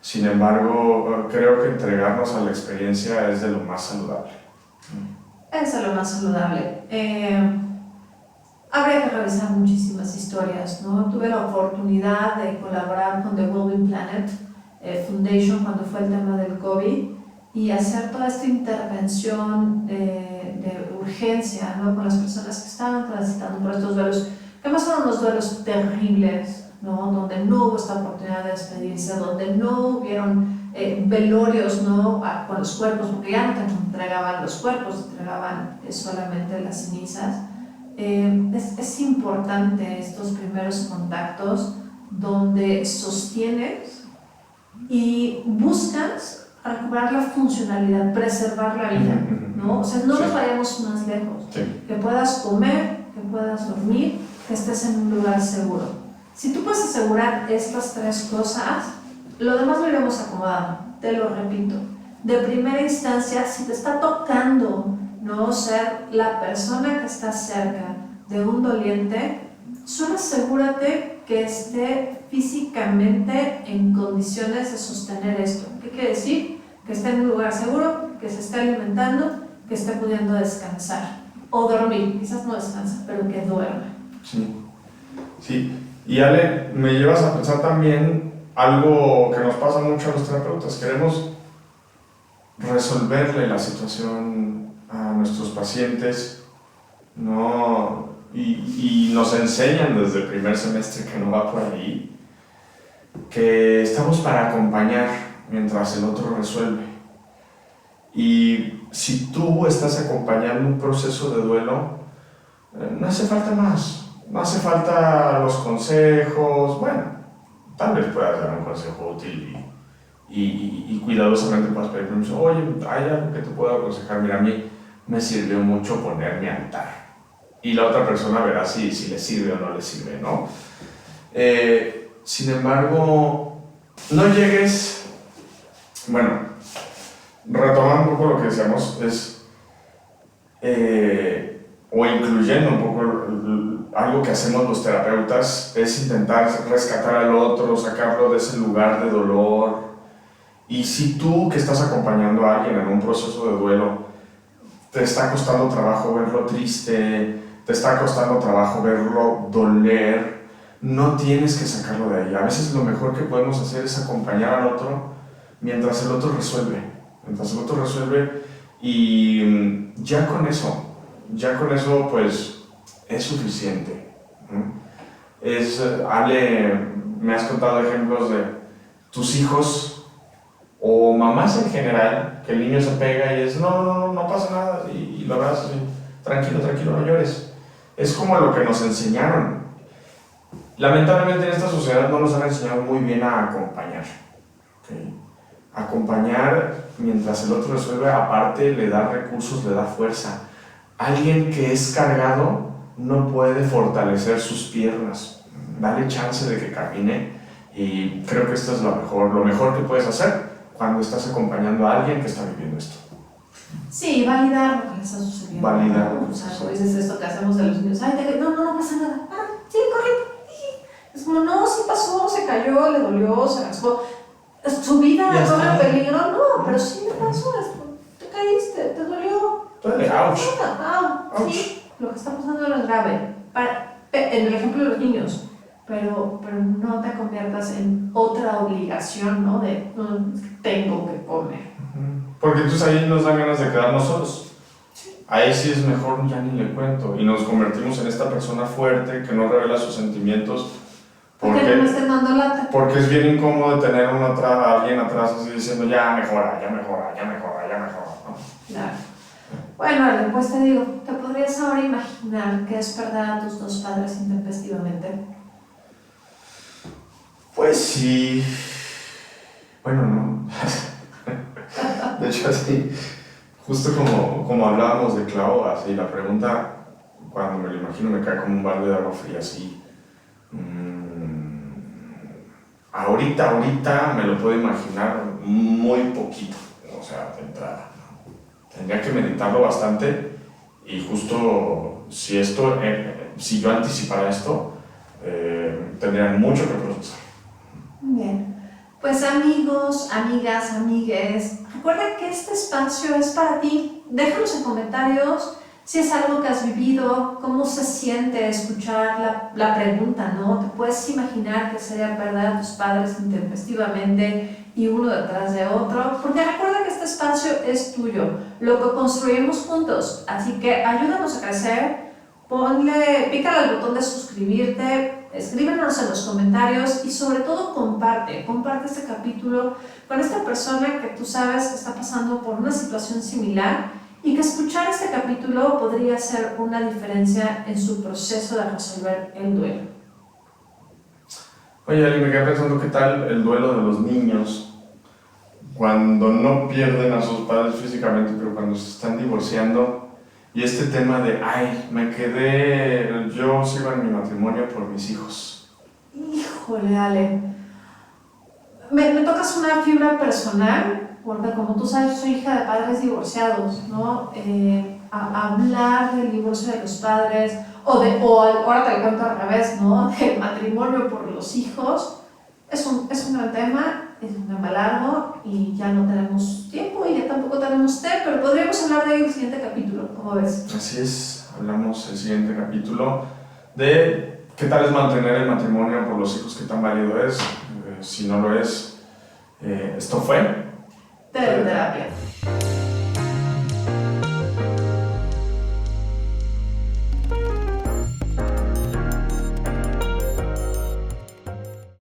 Sin embargo, creo que entregarnos a la experiencia es de lo más saludable. Es de lo más saludable. Habría que revisar muchísimas historias, ¿no? Tuve la oportunidad de colaborar con The Wellbeing Planet Foundation cuando fue el tema del COVID y hacer toda esta intervención de urgencia, ¿no? Con las personas que estaban transitando por estos duelos, que más fueron los duelos terribles, ¿no? Donde no hubo esta oportunidad de despedirse, donde no hubieron velorios, ¿no? Con los cuerpos, porque ya no te entregaban los cuerpos, te entregaban solamente las cenizas. Es importante estos primeros contactos donde sostienes y buscas recuperar la funcionalidad, preservar la vida, ¿no? O sea, no nos vayamos más lejos, que puedas comer, que puedas dormir, que estés en un lugar seguro. Si tú puedes asegurar estas tres cosas, lo demás lo iremos acomodando, te lo repito. De primera instancia, si te está tocando no ser la persona que está cerca de un doliente, solo asegúrate que esté físicamente en condiciones de sostener esto. ¿Qué quiere decir? Que esté en un lugar seguro, que se esté alimentando, que esté pudiendo descansar o dormir. Quizás no descansa, pero que duerma. Sí. Y Ale, me llevas a pensar también algo que nos pasa mucho a los terapeutas. Queremos resolverle la situación a nuestros pacientes, ¿no? Y nos enseñan desde el primer semestre que no va por ahí, que estamos para acompañar mientras el otro resuelve. Y si tú estás acompañando un proceso de duelo, no hace falta más, no hace falta los consejos. Bueno, tal vez puedas dar un consejo útil y cuidadosamente puedas pedir permiso. Oye, hay algo que te puedo aconsejar, mira, a mí me sirvió mucho poner mi altar. Y la otra persona verá si le sirve o no le sirve, ¿no? Sin embargo, no llegues, bueno, retomando un poco lo que decíamos, o incluyendo un poco algo que hacemos los terapeutas, es intentar rescatar al otro, sacarlo de ese lugar de dolor. Y si tú que estás acompañando a alguien en un proceso de duelo, te está costando trabajo verlo triste, te está costando trabajo verlo doler, no tienes que sacarlo de ahí. A veces lo mejor que podemos hacer es acompañar al otro mientras el otro resuelve. Y ya con eso pues es suficiente. Ale, me has contado ejemplos de tus hijos o mamás en general, que el niño se pega y es no pasa nada y lo abrazas y tranquilo, no llores. es como lo que nos enseñaron. Lamentablemente en esta sociedad no nos han enseñado muy bien a acompañar. ¿Okay? Acompañar mientras el otro resuelve, aparte le da recursos, le da fuerza. Alguien que es cargado no puede fortalecer sus piernas. Dale chance de que camine, y creo que esto es lo mejor que puedes hacer cuando estás acompañando a alguien que está viviendo esto. Sí, validar lo que le está sucediendo. Validar. O sea, como dices esto que hacemos de los niños. Ay, no pasa nada. Ah, sí, correcto. Es como, no, sí pasó, se cayó, le dolió, se raspó. Su vida corre en peligro. No, pero sí me pasó. Te caíste, te dolió. Ouch. Sí, lo que está pasando no es grave. En el ejemplo de los niños. Pero no te conviertas en otra obligación, ¿no? De tengo que comer. Porque entonces ahí nos dan ganas de quedarnos solos. Ahí sí es mejor, ya ni le cuento. Y nos convertimos en esta persona fuerte que no revela sus sentimientos. Porque no me estén dando lata. Porque es bien incómodo tener a alguien atrás así diciendo ya mejora, ¿no? Claro. Bueno, Ale, pues te digo, ¿te podrías ahora imaginar que es perder a tus dos padres intempestivamente? Pues sí. Bueno, no. De hecho, así, justo como hablábamos de Clau, así la pregunta, cuando me lo imagino, me cae como un balde de agua fría, así. Ahorita me lo puedo imaginar muy poquito, o sea, de entrada. Tendría que meditarlo bastante, y justo si yo anticipara esto, tendría mucho que procesar. Bien. Pues amigos, amigas, amigues, recuerda que este espacio es para ti. Déjanos en comentarios si es algo que has vivido, cómo se siente escuchar la pregunta, ¿no? ¿Te puedes imaginar que sería perder a tus padres intempestivamente y uno detrás de otro? Porque recuerda que este espacio es tuyo, lo que construimos juntos, así que ayúdanos a crecer. Pícale al botón de suscribirte, escríbenos en los comentarios y sobre todo comparte este capítulo con esta persona que tú sabes que está pasando por una situación similar y que escuchar este capítulo podría hacer una diferencia en su proceso de resolver el duelo. Oye, Ali, me quedé pensando, ¿qué tal el duelo de los niños cuando no pierden a sus padres físicamente, pero cuando se están divorciando? Y este tema de, yo sigo en mi matrimonio por mis hijos. Híjole, Ale, me tocas una fibra personal, porque como tú sabes, soy hija de padres divorciados, ¿no? Hablar del divorcio de los padres, o ahora te lo cuento al revés, ¿no? Del matrimonio por los hijos, es un gran tema. Es un tema largo y ya no tenemos tiempo y ya tampoco tenemos té, pero podríamos hablar de ello en el siguiente capítulo, ¿cómo ves? Así es, hablamos el siguiente capítulo de qué tal es mantener el matrimonio por los hijos, qué tan válido es, si no lo es. Esto fue Terapia.